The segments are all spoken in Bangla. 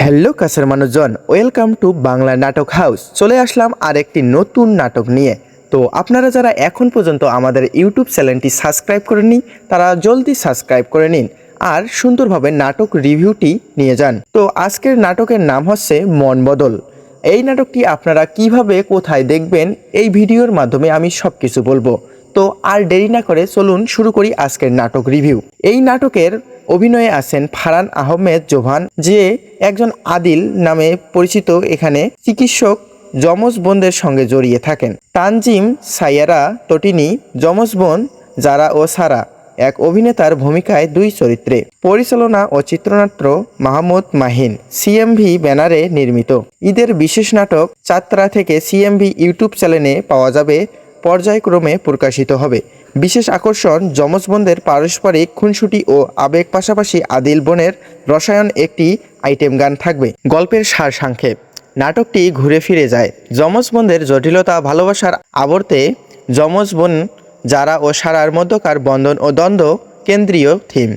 হ্যালো কাছের মানুষজন, ওয়েলকাম টু বাংলা নাটক হাউস। চলে আসলাম আরেকটি নতুন নাটক নিয়ে। তো আপনারা যারা এখন পর্যন্ত আমাদের ইউটিউব চ্যানেলটি সাবস্ক্রাইব করেননি তারা জলদি সাবস্ক্রাইব করে নিন আর সুন্দরভাবে নাটক রিভিউটি নিয়ে যান। তো আজকের নাটকের নাম হচ্ছে মন বদল। এই নাটকটি আপনারা কিভাবে কোথায় দেখবেন এই ভিডিওর মাধ্যমে আমি সব কিছু বলবো। তো আর দেরি না করে চলুন শুরু করি আজকের নাটক রিভিউ। এই নাটকের অভিনয়ে আছেন ফারহান আহমেদ জোহান, যে একজন আদিল নামে পরিচিত এখানে চিকিৎসক যমজ বোনদের সঙ্গে জড়িয়ে থাকেন। তানজিম সাইয়ারা তটিনী যমজ বোন জারা ও সারা এক অভিনেতার ভূমিকায় দুই চরিত্রে। পরিচালনা ও চিত্রনাট্য মাহমুদ মাহিন। সিএমভি ব্যানারে নির্মিত। ঈদের বিশেষ নাটক যাত্রা থেকে সিএমভি ইউটিউব চ্যানেলে পাওয়া যাবে, পর্যায়ক্রমে প্রকাশিত হবে। বিশেষ আকর্ষণ যমজ বোনদের পারস্পরিক খুনসুটি ও আবেগ, পাশাপাশি আদিল বোনের রসায়ন একটি আইটেম গান থাকবে। গল্পের সারসংক্ষেপ: নাটকটি ঘুরে ফিরে যায় যমজ বোনদের জটিলতা, ভালোবাসার আবর্তে যমজ বোন জারা ও সারার মধ্যকার বন্ধন ও দ্বন্দ্ব কেন্দ্রীয় থিম।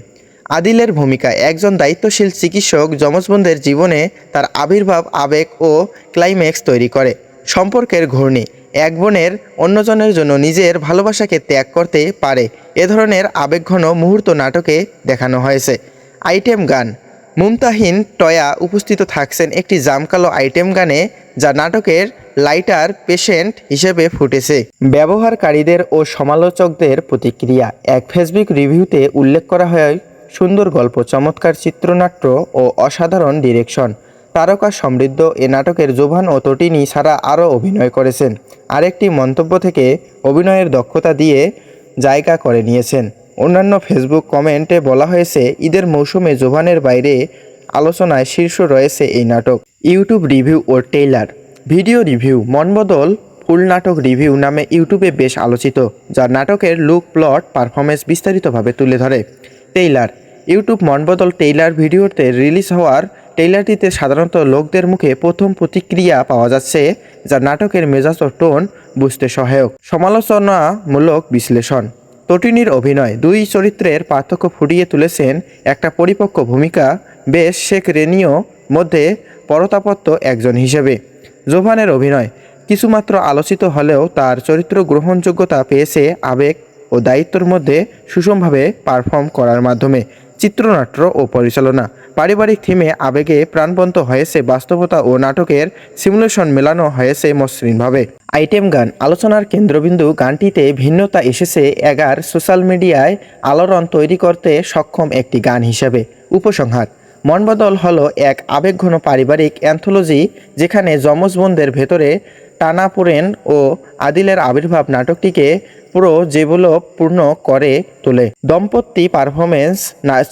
আদিলের ভূমিকা একজন দায়িত্বশীল চিকিৎসক যমজ বোনদের জীবনে তার আবির্ভাব, আবেগ ও ক্লাইম্যাক্স তৈরি করে। সম্পর্কের ঘূর্ণি: এক বোনের অন্যজনের জন্য নিজের ভালোবাসাকে ত্যাগ করতে পারে, এ ধরনের আবেগঘন মুহূর্ত নাটকে দেখানো হয়েছে। আইটেম গান: মুমতাহিন টয়া উপস্থিত থাকছেন একটি জামকালো আইটেম গানে, যা নাটকের লাইটার পেশেন্ট হিসেবে ফুটেছে। ব্যবহারকারীদের ও সমালোচকদের প্রতিক্রিয়া: এক ফেসবুক রিভিউতে উল্লেখ করা হয়, সুন্দর গল্প, চমৎকার চিত্রনাট্য ও অসাধারণ ডিরেকশন। তারকা সমৃদ্ধ এ নাটকের জোভান ও তটিনী ছাড়া আরও অভিনয় করেছেন। আরেকটি মন্তব্য থেকে অভিনয়ের দক্ষতা দিয়ে জায়গা করে নিয়েছেন। অন্যান্য ফেসবুক কমেন্টে বলা হয়েছে, ঈদের মৌসুমে জোভানের বাইরে আলোচনায় শীর্ষ রয়েছে এই নাটক। ইউটিউব রিভিউ ও trailer. Video review: Monbodol full নাটক রিভিউ নামে ইউটিউবে বেশ আলোচিত, যা নাটকের লুক, প্লট, পারফরমেন্স বিস্তারিতভাবে তুলে ধরে। ট্রেইলার: ইউটিউব মনবদল ট্রেইলার ভিডিওতে রিলিজ হওয়ার ট্রেইলারটিতে সাধারণত লোকদের মুখে প্রথম প্রতিক্রিয়া পাওয়া যাচ্ছে, যা নাটকের মেজাজ ও টোন বুঝতে সহায়ক। সমালোচনামূলক বিশ্লেষণ: তটিনীর অভিনয় দুই চরিত্রের পার্থক্য ফুটিয়ে তুলেছেন। একটা পরিপক্ক ভূমিকা বেশ শেখ রেনিও মধ্যে পরতাপত্য একজন হিসেবে। জোভানের অভিনয় কিছুমাত্র আলোচিত হলেও তার চরিত্র গ্রহণযোগ্যতা পেয়েছে আবেগ ও দায়িত্বের মধ্যে সুষমভাবে পারফর্ম করার মাধ্যমে। চিত্রনাট্য ও পরিচালনা: পারিবারিক থিমে আবেগে প্রাণবন্ত হয়েছে বাস্তবতা ও নাটকের সিমুলেশন মেলানো হয়েছে মসৃণভাবে। আইটেম গান আলোচনার কেন্দ্রবিন্দু। গানটিতে ভিন্নতা এসেছে এগার সোশ্যাল মিডিয়ায় আলোড়ন তৈরি করতে সক্ষম একটি গান হিসেবে। উপসংহার: মনবদল হলো এক আবেগঘন পারিবারিক অ্যান্থোলজি, যেখানে যমজ বোনদের ভেতরে টানাপোড়েন ও আদিলের আবির্ভাব নাটকটিকে পুরো পূর্ণ করে তোলে। দম্পতি পারফরমেন্স,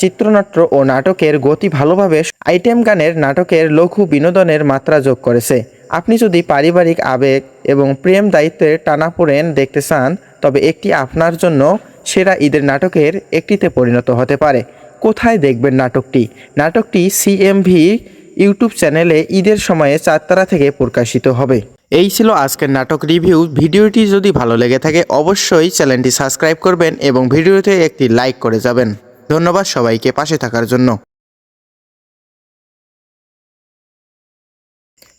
চিত্রনাট্য ও নাটকের গতি ভালোভাবে আইটেম গানের নাটকের লঘু বিনোদনের মাত্রা যোগ করেছে। আপনি যদি পারিবারিক আবেগ এবং প্রেম দায়িত্বের টানাপোড়েন দেখতে চান, তবে একটি আপনার জন্য সেরা ঈদের নাটকের একটিতে পরিণত হতে পারে। কোথায় দেখবেন নাটকটি? নাটকটি সিএমভি ইউটিউব চ্যানেলে ঈদের সময়ে যাত্রা থেকে প্রকাশিত হবে। এই ছিল আজকের নাটক রিভিউ। ভিডিওটি যদি ভালো লেগে থাকে অবশ্যই চ্যানেলটি সাবস্ক্রাইব করবেন এবং ভিডিওতে একটি লাইক করে যাবেন। ধন্যবাদ সবাইকে পাশে থাকার জন্য।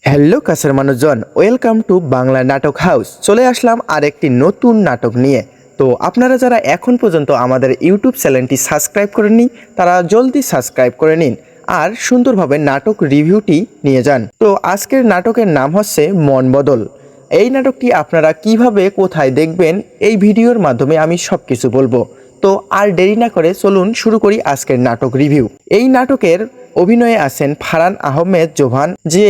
হ্যালো কাছের মানুষজন, ওয়েলকাম টু বাংলা নাটক হাউস। চলে আসলাম আরেকটি নতুন নাটক নিয়ে। তো আপনারা যারা এখন পর্যন্ত আমাদের ইউটিউব চ্যানেলটি সাবস্ক্রাইব করেননি তারা জলদি সাবস্ক্রাইব করে নিন আর সুন্দরভাবে নাটক রিভিউটি নিয়ে যান। তো আজকের নাটকের নাম হচ্ছে মন বদল। এই নাটকটি আপনারা কিভাবে কোথায় দেখবেন এই ভিডিওর মাধ্যমে আমি সব কিছু বলবো। তো আর দেরি না করে চলুন শুরু করি আজকের নাটক রিভিউ। এই নাটকের অভিনয়ে আছেন ফারহান আহমেদ জোহান, যে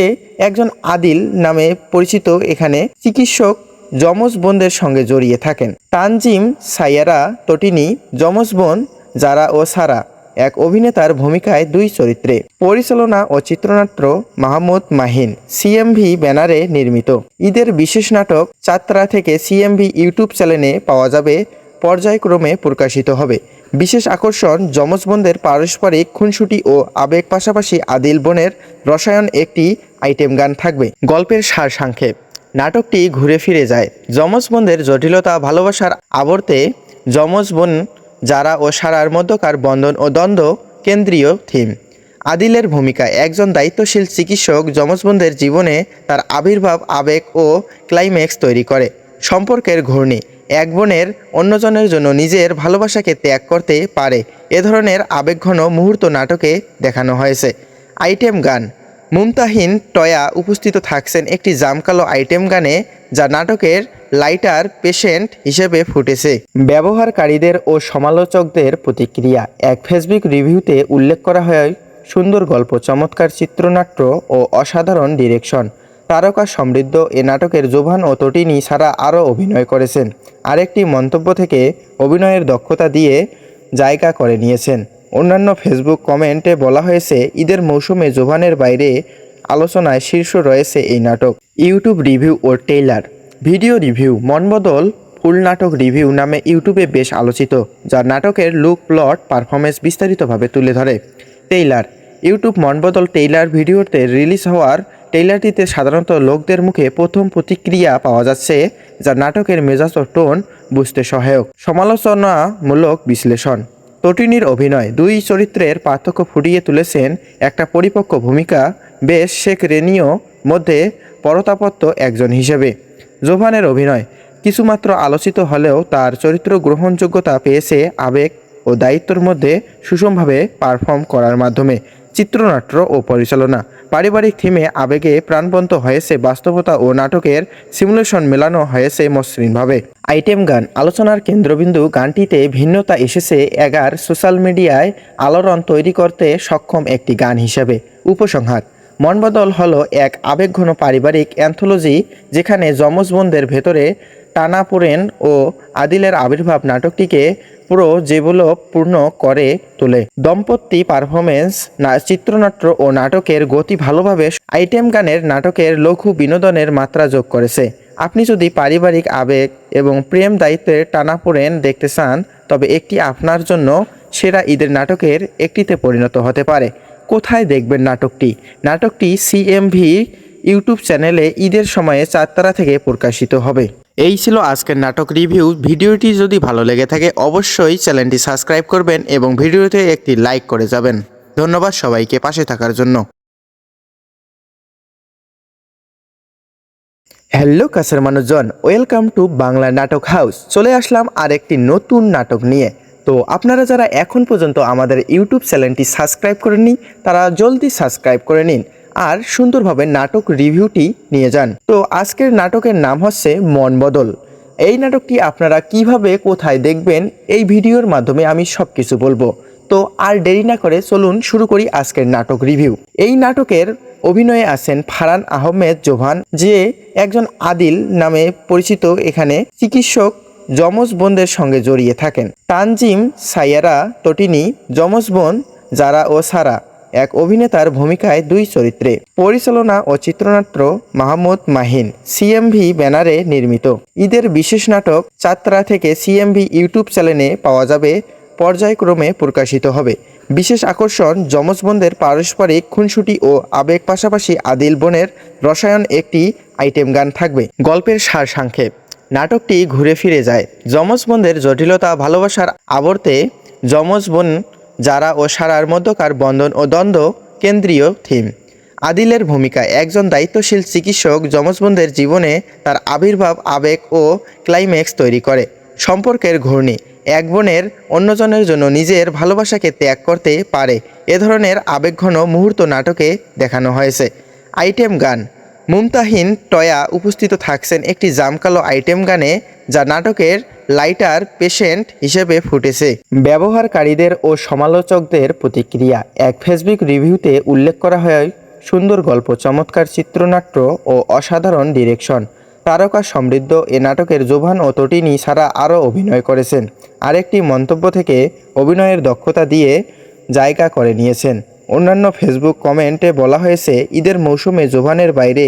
একজন আদিল নামে পরিচিত এখানে চিকিৎসক যমজ বোনদের সঙ্গে জড়িয়ে থাকেন। তানজিম সাইয়ারা তটিনী যমজ বোন জারা ও সারা এক অভিনেতার ভূমিকায় দুই চরিত্রে। পরিচালনা ও চিত্রনাট্য মাহমুদ মাহিন। সিএমভি ব্যানারে নির্মিত। ঈদের বিশেষ নাটক যাত্রা থেকে সিএমভি ইউটিউব চ্যানেলে পাওয়া যাবে, পর্যায়ক্রমে প্রকাশিত হবে। বিশেষ আকর্ষণ যমজ বোনদের পারস্পরিক খুনসুটি ও আবেগ, পাশাপাশি আদিল বোনের রসায়ন একটি আইটেম গান থাকবে। গল্পের সারসংক্ষেপ: নাটকটি ঘুরে ফিরে যায় যমজ বোনদের জটিলতা, ভালোবাসার আবর্তে যমজ বোন জারা ও সারার মধ্যকার বন্ধন ও দ্বন্দ্ব কেন্দ্রীয় থিম। আদিলের ভূমিকা একজন দায়িত্বশীল চিকিৎসক যমজ বোনদের জীবনে তার আবির্ভাব, আবেগ ও ক্লাইম্যাক্স তৈরি করে। সম্পর্কের ঘূর্ণি এক বোনের অন্যজনের জন্য নিজের ভালোবাসাকে ত্যাগ করতে পারে এ ধরনের আবেগঘন মুহূর্ত নাটকে দেখানো হয়েছে। আইটেম গান মুমতাহিন টয়া উপস্থিত থাকছেন একটি জামকালো আইটেম গানে, যা নাটকের লাইটার পেশেন্ট হিসেবে ফুটেছে। ব্যবহারকারীদের ও সমালোচকদের প্রতিক্রিয়া এক ফেসবুক রিভিউতে উল্লেখ করা হয়, সুন্দর গল্প, চমৎকার চিত্রনাট্য ও অসাধারণ ডিরেকশন। তারকা সমৃদ্ধ এ নাটকের জোভান ও তটিনী ছাড়া আরও অভিনয় করেছেন। আরেকটি মন্তব্য থেকে অভিনয়ের দক্ষতা দিয়ে জায়গা করে নিয়েছেন। অন্যান্য ফেসবুক কমেন্টে বলা হয়েছে, ঈদের মৌসুমে জোভানের বাইরে আলোচনায় শীর্ষ রয়েছে এই নাটক। ইউটিউব রিভিউ ও trailer video review Monbodol full নাটক রিভিউ নামে ইউটিউবে বেশ আলোচিত, যা নাটকের লুক, প্লট, পারফরমেন্স বিস্তারিতভাবে তুলে ধরে। ট্রেইলার ইউটিউব মনবদল ট্রেইলার ভিডিওতে রিলিজ হওয়ার ট্রেইলারটিতে সাধারণত লোকদের মুখে প্রথম প্রতিক্রিয়া পাওয়া যাচ্ছে, যা নাটকের মেজাজ ও টোন বুঝতে সহায়ক। সমালোচনামূলক বিশ্লেষণ তটিনীর অভিনয় দুই চরিত্রের পার্থক্য ফুটিয়ে তুলেছেন। একটা পরিপক্ক ভূমিকা বেশ শেখ রেনিও মধ্যে পরতাপত্য একজন হিসেবে। জোভানের অভিনয় কিছুমাত্র আলোচিত হলেও তার চরিত্র গ্রহণযোগ্যতা পেয়েছে আবেগ ও দায়িত্বের মধ্যে সুষমভাবে পারফর্ম করার মাধ্যমে। চিত্রনাট্য ও পরিচালনা পারিবারিক থিমে আবেগে প্রাণবন্ত হয়েছে, বাস্তবতা ও নাটকের সিমুলেশন মেলানো হয়েছে মসৃণভাবে। আইটেম গান আলোচনার কেন্দ্রবিন্দু গানটিতে ভিন্নতা এসেছে এগার সোশ্যাল মিডিয়ায় আলোড়ন তৈরি করতে সক্ষম একটি গান হিসেবে। উপসংহার মনবদল হলো এক আবেগঘন পারিবারিক অ্যান্থোলজি, যেখানে যমজ বোনদের ভেতরে টানাপোড়েন ও আদিলের আবির্ভাব নাটকটিকে পুরো পূর্ণ করে তোলে। দম্পতি পারফরমেন্স, চিত্রনাট্য ও নাটকের গতি ভালোভাবে আইটেম গানের নাটকের লঘু বিনোদনের মাত্রা যোগ করেছে। আপনি যদি পারিবারিক আবেগ এবং প্রেম দায়িত্বের টানাপোড়েন দেখতে চান, তবে একটি আপনার জন্য সেরা ঈদের নাটকের একটিতে পরিণত হতে পারে। কোথায় দেখবেন নাটকটি? নাটকটি সিএমভি ইউটিউব চ্যানেলে ঈদের সময়ে 4 তারা থেকে প্রকাশিত হবে। এই ছিল আজকের নাটক রিভিউ। ভিডিওটি যদি ভালো লেগে থাকে অবশ্যই চ্যানেলটি সাবস্ক্রাইব করবেন এবং ভিডিওতে একটি লাইক করে যাবেন। ধন্যবাদ সবাইকে পাশে থাকার জন্য। হ্যালো কাছের মানুষজন, ওয়েলকাম টু বাংলা নাটক হাউস। চলে আসলাম আরেকটি নতুন নাটক নিয়ে। তো আপনারা যারা এখন পর্যন্ত আমাদের ইউটিউব চ্যানেলটি সাবস্ক্রাইব করেননি, তারা জলদি সাবস্ক্রাইব করে নিন আর সুন্দরভাবে নাটক রিভিউটি নিয়ে যান। তো আজকের নাটকের নাম হচ্ছে মনবদল। এই নাটকটি আপনারা কিভাবে কোথায় দেখবেন এই ভিডিওর মাধ্যমে আমি সব কিছু বলবো। তো আর দেরি না করে চলুন শুরু করি আজকের নাটক রিভিউ। এই নাটকের অভিনয়ে আছেন ফারহান আহমেদ জোভান, যে একজন আদিল নামে পরিচিত এখানে চিকিৎসক যমজ বোনদের সঙ্গে জড়িয়ে থাকেন। তানজিম সাইয়ারা তটিনী যমজ বোন জারা ও সারা এক অভিনেতার ভূমিকায় দুই চরিত্রে। পরিচালনা ও চিত্রনাট্য মাহমুদ মাহিন। সিএমভি ব্যানারে নির্মিত। ঈদের বিশেষ নাটক 4 তারা থেকে সিএমভি ইউটিউব চ্যানেলে পাওয়া যাবে, পর্যায়ক্রমে প্রকাশিত হবে। বিশেষ আকর্ষণ যমজ বোনদের পারস্পরিক খুনসুটি ও আবেগ, পাশাপাশি আদিল বোনের রসায়ন একটি আইটেম গান থাকবে। গল্পের সারসংক্ষেপ নাটকটি ঘুরে ফিরে যায় যমজ বোনদের জটিলতা, ভালোবাসার আবর্তে যমজ বোন জারা ও সারার মধ্যকার বন্ধন ও দ্বন্দ্ব কেন্দ্রীয় থিম। আদিলের ভূমিকা একজন দায়িত্বশীল চিকিৎসক যমজ বোনদের জীবনে তার আবির্ভাব, আবেগ ও ক্লাইম্যাক্স তৈরি করে। সম্পর্কের ঘূর্ণি এক বোনের অন্যজনের জন্য নিজের ভালোবাসাকে ত্যাগ করতে পারে এ ধরনের আবেগঘন মুহূর্ত নাটকে দেখানো হয়েছে। আইটেম গান মুমতাহিন টয়া উপস্থিত থাকছেন একটি জামকালো আইটেম গানে, যা নাটকের লাইটার পেশেন্ট হিসেবে ফুটেছে। ব্যবহারকারীদের ও সমালোচকদের প্রতিক্রিয়া এক ফেসবুক রিভিউতে উল্লেখ করা হয়, সুন্দর গল্প, চমৎকার চিত্রনাট্য ও অসাধারণ ডিরেকশন। তারকা সমৃদ্ধ এ নাটকের জোভান ও তটিনী ছাড়া আরও অভিনয় করেছেন। আরেকটি মন্তব্য থেকে অভিনয়ের দক্ষতা দিয়ে জায়গা করে নিয়েছেন। অন্যান্য ফেসবুক কমেন্টে বলা হয়েছে, ঈদের মৌসুমে জোভানের বাইরে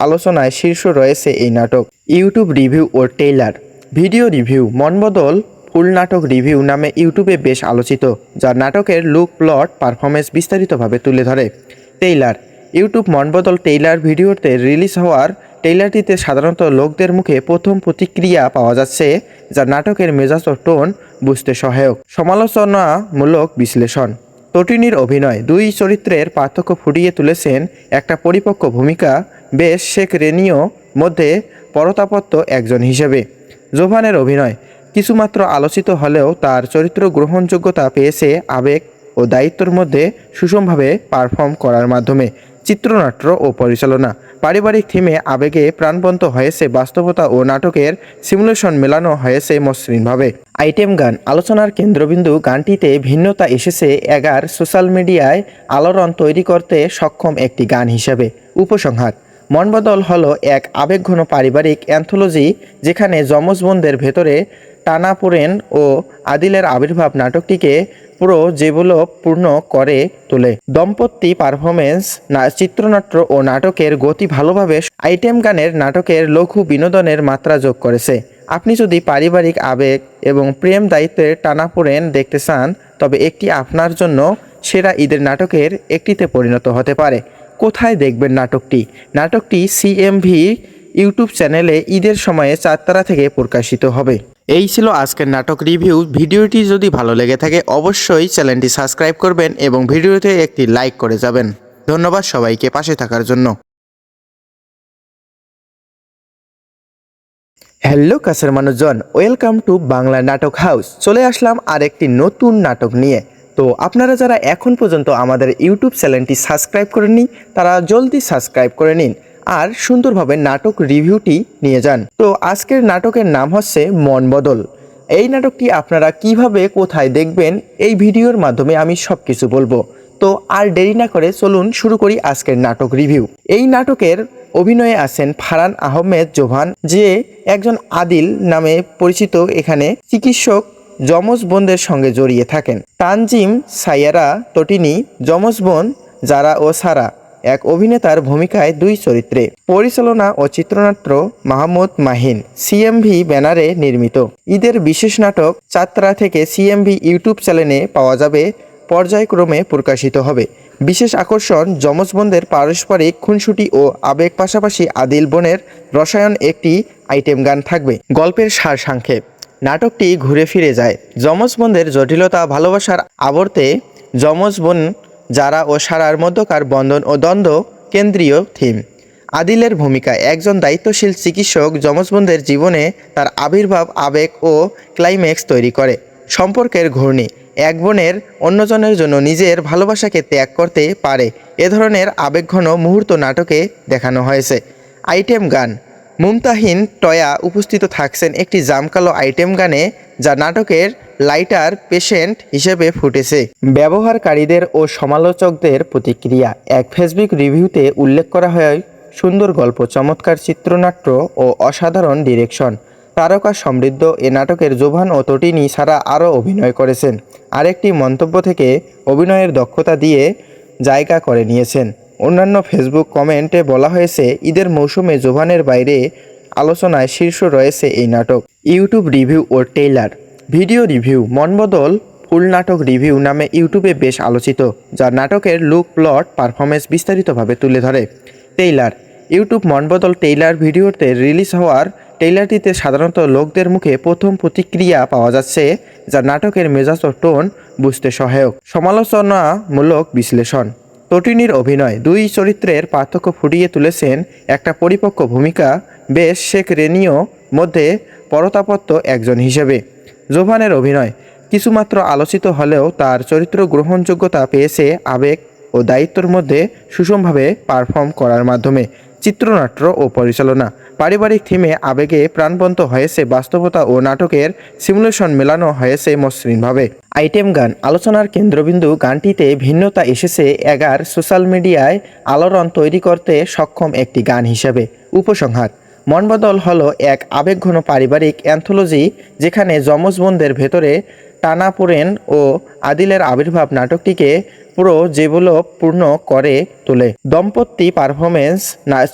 আলোচনায় শীর্ষ রয়েছে এই নাটক। ইউটিউব রিভিউ ও trailer video review Monbodol full নাটক রিভিউ নামে ইউটিউবে বেশ আলোচিত, যা নাটকের লুক, প্লট, পারফরমেন্স বিস্তারিতভাবে তুলে ধরে। ট্রেইলার ইউটিউব মনবদল ট্রেইলার ভিডিওতে রিলিজ হওয়ার ট্রেইলারটিতে সাধারণত লোকদের মুখে প্রথম প্রতিক্রিয়া পাওয়া যাচ্ছে, যা নাটকের মেজাজ ও টোন বুঝতে সহায়ক। সমালোচনামূলক বিশ্লেষণ তটিনীর অভিনয় দুই চরিত্রের পার্থক্য ফুটিয়ে তুলেছেন একটা পরিপক্ক ভূমিকা বেশ শেখ রেনিও মধ্যে পরতাপত্য একজন হিসেবে। জোভানের অভিনয় কিছুমাত্র আলোচিত হলেও তার চরিত্র গ্রহণযোগ্যতা পেয়েছে আবেগ ও দায়িত্বের মধ্যে সুষমভাবে পারফর্ম করার মাধ্যমে। চিত্রনাট্য ও পরিচালনা পারিবারিক থিমে আবেগে প্রাণবন্ত হয়েছে বাস্তবতা ও নাটকের সিমুলেশন মেলানো হয়েছে মসৃণভাবে। আইটেম গান আলোচনার কেন্দ্রবিন্দু গানটিতে ভিন্নতা এসেছে সোশ্যাল মিডিয়ায় আলোড়ন তৈরি করতে সক্ষম একটি গান হিসেবে। উপসংহার মনবদল হলো এক আবেগঘন পারিবারিক অ্যান্থোলজি যেখানে যমজ বোনদের ভেতরে টানাপোড়েন ও আদিলের আবির্ভাব নাটকটিকে পুরো পূর্ণ করে তোলে। দম্পতি পারফরমেন্স চিত্রনাট্য ও নাটকের গতি ভালোভাবে আইটেম গানের নাটকের লঘু বিনোদনের মাত্রা যোগ করেছে। আপনি যদি পারিবারিক আবেগ এবং প্রেম দায়িত্বের টানাপোড়েন দেখতে চান তবে একটি আপনার জন্য সেরা ঈদের নাটকের একটিতে পরিণত হতে পারে। কোথায় দেখবেন নাটকটি? নাটকটি সিএমভি ইউটিউব চ্যানেলে ঈদের সময়ে 4 তারা থেকে প্রকাশিত হবে। এই ছিল আজকের নাটক রিভিউ। ভিডিওটি যদি ভালো লেগে থাকে অবশ্যই চ্যানেলটি সাবস্ক্রাইব করবেন এবং ভিডিওতে একটি লাইক করে যাবেন। ধন্যবাদ সবাইকে পাশে থাকার জন্য। হ্যালো কাছের মানুষজন, ওয়েলকাম টু বাংলা নাটক হাউস। চলে আসলাম আরেকটি নতুন নাটক নিয়ে। তো আপনারা যারা এখন পর্যন্ত আমাদের ইউটিউব চ্যানেলটি সাবস্ক্রাইব করেননি তারা জলদি সাবস্ক্রাইব করে নিন আর সুন্দরভাবে নাটক রিভিউটি নিয়ে যান। তো আজকের নাটকের নাম হচ্ছে মন বদল। এই নাটকটি আপনারা কিভাবে কোথায় দেখবেন এই ভিডিওর মাধ্যমে আমি সব কিছু বলবো। তো আর দেরি না করে চলুন শুরু করি আজকের নাটক রিভিউ। এই নাটকের অভিনয়ে আছেন ফারহান আহমেদ জোভান, যে একজন আদিল নামে পরিচিত এখানে চিকিৎসক যমজ বোনদের সঙ্গে জড়িয়ে থাকেন। তানজিম সাইয়ারা তটিনী যমজ বোন জারা ও সারা এক অভিনেতার ভূমিকায় দুই চরিত্রে। পরিচালনা ও চিত্রনাট্য মাহমুদ মাহিন। সিএমভি ব্যানারে নির্মিত। ঈদের বিশেষ নাটক 4 তারা থেকে সিএমভি ইউটিউব চ্যানেলে পাওয়া যাবে, পর্যায়ক্রমে প্রকাশিত হবে। বিশেষ আকর্ষণ যমজ বোনদের পারস্পরিক খুনসুটি ও আবেগ, পাশাপাশি আদিল বোনের রসায়ন একটি আইটেম গান থাকবে। গল্পের সারসংক্ষেপ নাটকটি ঘুরে ফিরে যায় যমজ বোনদের জটিলতা, ভালোবাসার আবর্তে যমজ বোন জারা ও সারার মধ্যকার বন্ধন ও দ্বন্দ্ব কেন্দ্রীয় থিম। আদিলের ভূমিকা একজন দায়িত্বশীল চিকিৎসক যমজ বোনদের জীবনে তার আবির্ভাব, আবেগ ও ক্লাইম্যাক্স তৈরি করে। সম্পর্কের ঘূর্ণি এক বোনের অন্যজনের জন্য নিজের ভালোবাসাকে ত্যাগ করতে পারে এ ধরনের আবেগঘন মুহূর্ত নাটকে দেখানো হয়েছে। আইটেম গান মুমতাহিন টয়া উপস্থিত থাকছেন একটি জামকালো আইটেম গানে, যা নাটকের লাইটার পেশেন্ট হিসেবে ফুটেছে। ব্যবহারকারীদের ও সমালোচকদের প্রতিক্রিয়া এক ফেসবুক রিভিউতে উল্লেখ করা হয়, সুন্দর গল্প, চমৎকার চিত্রনাট্য ও অসাধারণ ডিরেকশন। তারকা সমৃদ্ধ এ নাটকের জোভান ও তটিনী ছাড়া আরও অভিনয় করেছেন। আরেকটি মন্তব্য থেকে অভিনয়ের দক্ষতা দিয়ে জায়গা করে নিয়েছেন। অন্যান্য ফেসবুক কমেন্টে বলা হয়েছে, ঈদের মৌসুমে জোভানের বাইরে আলোচনায় শীর্ষ রয়েছে এই নাটক। ইউটিউব রিভিউ ও trailer. Video review Monbodol full নাটক রিভিউ নামে ইউটিউবে বেশ আলোচিত, যা নাটকের লুক, প্লট, পারফরমেন্স বিস্তারিতভাবে তুলে ধরে। ট্রেইলার ইউটিউব মনবদল ট্রেইলার ভিডিওতে রিলিজ হওয়ার ট্রেইলারটিতে সাধারণত লোকদের মুখে প্রথম প্রতিক্রিয়া পাওয়া যাচ্ছে, যা নাটকের মেজাজ ও টোন বুঝতে সহায়ক। সমালোচনামূলক বিশ্লেষণ তটিনীর অভিনয় দুই চরিত্রের পার্থক্য ফুটিয়ে তুলেছেন একটা পরিপক্ক ভূমিকা বেশ শেখ রেনিও মধ্যে পরতাপত্য একজন হিসেবে। জোভানের অভিনয় কিছুমাত্র আলোচিত হলেও তার চরিত্র গ্রহণযোগ্যতা পেয়েছে আবেগ ও দায়িত্বের মধ্যে সুষমভাবে পারফর্ম করার মাধ্যমে। চিত্রনাট্য ও পরিচালনা পারিবারিক থিমে আবেগে প্রাণবন্ত হয়েছে বাস্তবতা ও নাটকের সিমুলেশন মেলানো হয়েছে মসৃণভাবে। আইটেম গান আলোচনার কেন্দ্রবিন্দু গানটিতে ভিন্নতা এসেছে সোশ্যাল মিডিয়ায় আলোড়ন তৈরি করতে সক্ষম একটি গান হিসেবে। উপসংহার মনবদল হলো এক আবেগঘন পারিবারিক অ্যান্থোলজি যেখানে যমজ বোনদের ভেতরে টানাপোড়েন ও আদিলের আবির্ভাব নাটকটিকে পুরো পূর্ণ করে তোলে। দম্পতি পারফরমেন্স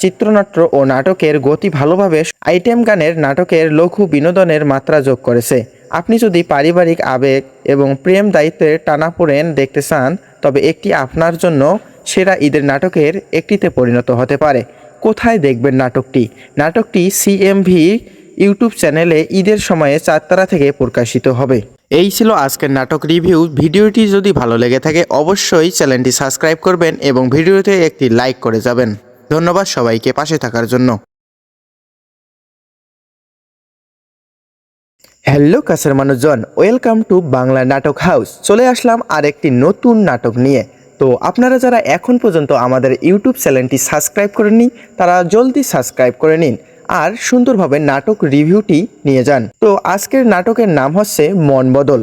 চিত্রনাট্য ও নাটকের গতি ভালোভাবে আইটেম গানের নাটকের লঘু বিনোদনের মাত্রা যোগ করেছে। আপনি যদি পারিবারিক আবেগ এবং প্রেম দায়িত্বের টানাপোড়েন দেখতে চান তবে একটি আপনার জন্য সেরা ঈদের নাটকের একটিতে পরিণত হতে পারে। কোথায় দেখবেন নাটকটি? নাটকটি সিএমভি ইউটিউব চ্যানেলে ঈদের সময়ে 4 তারা থেকে প্রকাশিত হবে। এই ছিল আজকের নাটক রিভিউ। ভিডিওটি যদি ভালো লেগে থাকে অবশ্যই চ্যানেলটি সাবস্ক্রাইব করবেন এবং ভিডিওতে একটি লাইক করে যাবেন। ধন্যবাদ সবাইকে পাশে থাকার জন্য। হ্যালো কাছের মানুষজন, ওয়েলকাম টু বাংলা নাটক হাউস। চলে আসলাম আরেকটি নতুন নাটক নিয়ে। তো আপনারা যারা এখন পর্যন্ত আমাদের ইউটিউব চ্যানেলটি সাবস্ক্রাইব করেননি তারা জলদি সাবস্ক্রাইব করে নিন আর সুন্দরভাবে নাটক রিভিউটি নিয়ে যান। তো আজকের নাটকের নাম হচ্ছে মন বদল।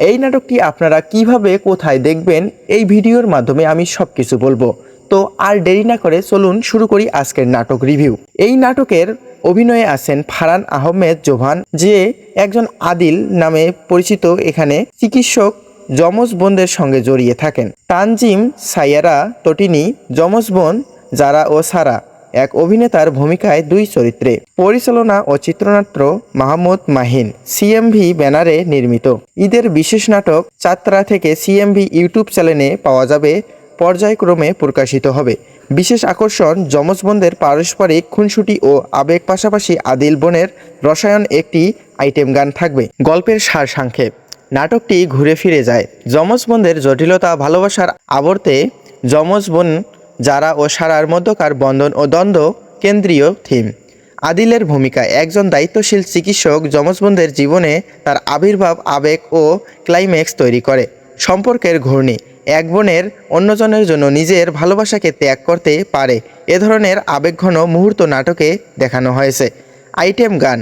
এই নাটকটি আপনারা কিভাবে কোথায় দেখবেন এই ভিডিওর মাধ্যমে আমি সব কিছু বলবো। তো আর দেরি না করে চলুন শুরু করি আজকের নাটক রিভিউ। এই নাটকের অভিনয়ে আছেন ফারহান আহমেদ জোহান, যে একজন আদিল নামে পরিচিত এখানে চিকিৎসক যমজ বোনদের সঙ্গে জড়িয়ে থাকেন। তানজিম সাইয়ারা তটিনী যমজ বোন জারা ও সারা এক অভিনেতার ভূমিকায় দুই চরিত্রে। পরিচালনা ও চিত্রনাট্য মাহমুদ মাহিন। সিএমভি ব্যানারে নির্মিত। ঈদের বিশেষ নাটক যাত্রা থেকে সিএমভি ইউটিউব চ্যানেলে পাওয়া যাবে, পর্যায়ক্রমে প্রকাশিত হবে। বিশেষ আকর্ষণ যমজ বোনদের পারস্পরিক খুনসুটি ও আবেগ, পাশাপাশি আদিল বোনের রসায়ন একটি আইটেম গান থাকবে। গল্পের সারসংক্ষেপ। নাটকটি ঘুরে ফিরে যায় যমজ বোনদের জটিলতা, ভালোবাসার আবর্তে যমজ বোন জারা ও সারার মধ্যকার বন্ধন ও দ্বন্দ্ব কেন্দ্রীয় থিম। আদিলের ভূমিকা একজন দায়িত্বশীল চিকিৎসক যমজ বোনদের জীবনে তার আবির্ভাব, আবেগ ও ক্লাইম্যাক্স তৈরি করে। সম্পর্কের ঘূর্ণি, এক বোনের অন্যজনের জন্য নিজের ভালোবাসাকে ত্যাগ করতে পারে এ ধরনের আবেগঘন মুহূর্ত নাটকে দেখানো হয়েছে। আইটেম গান।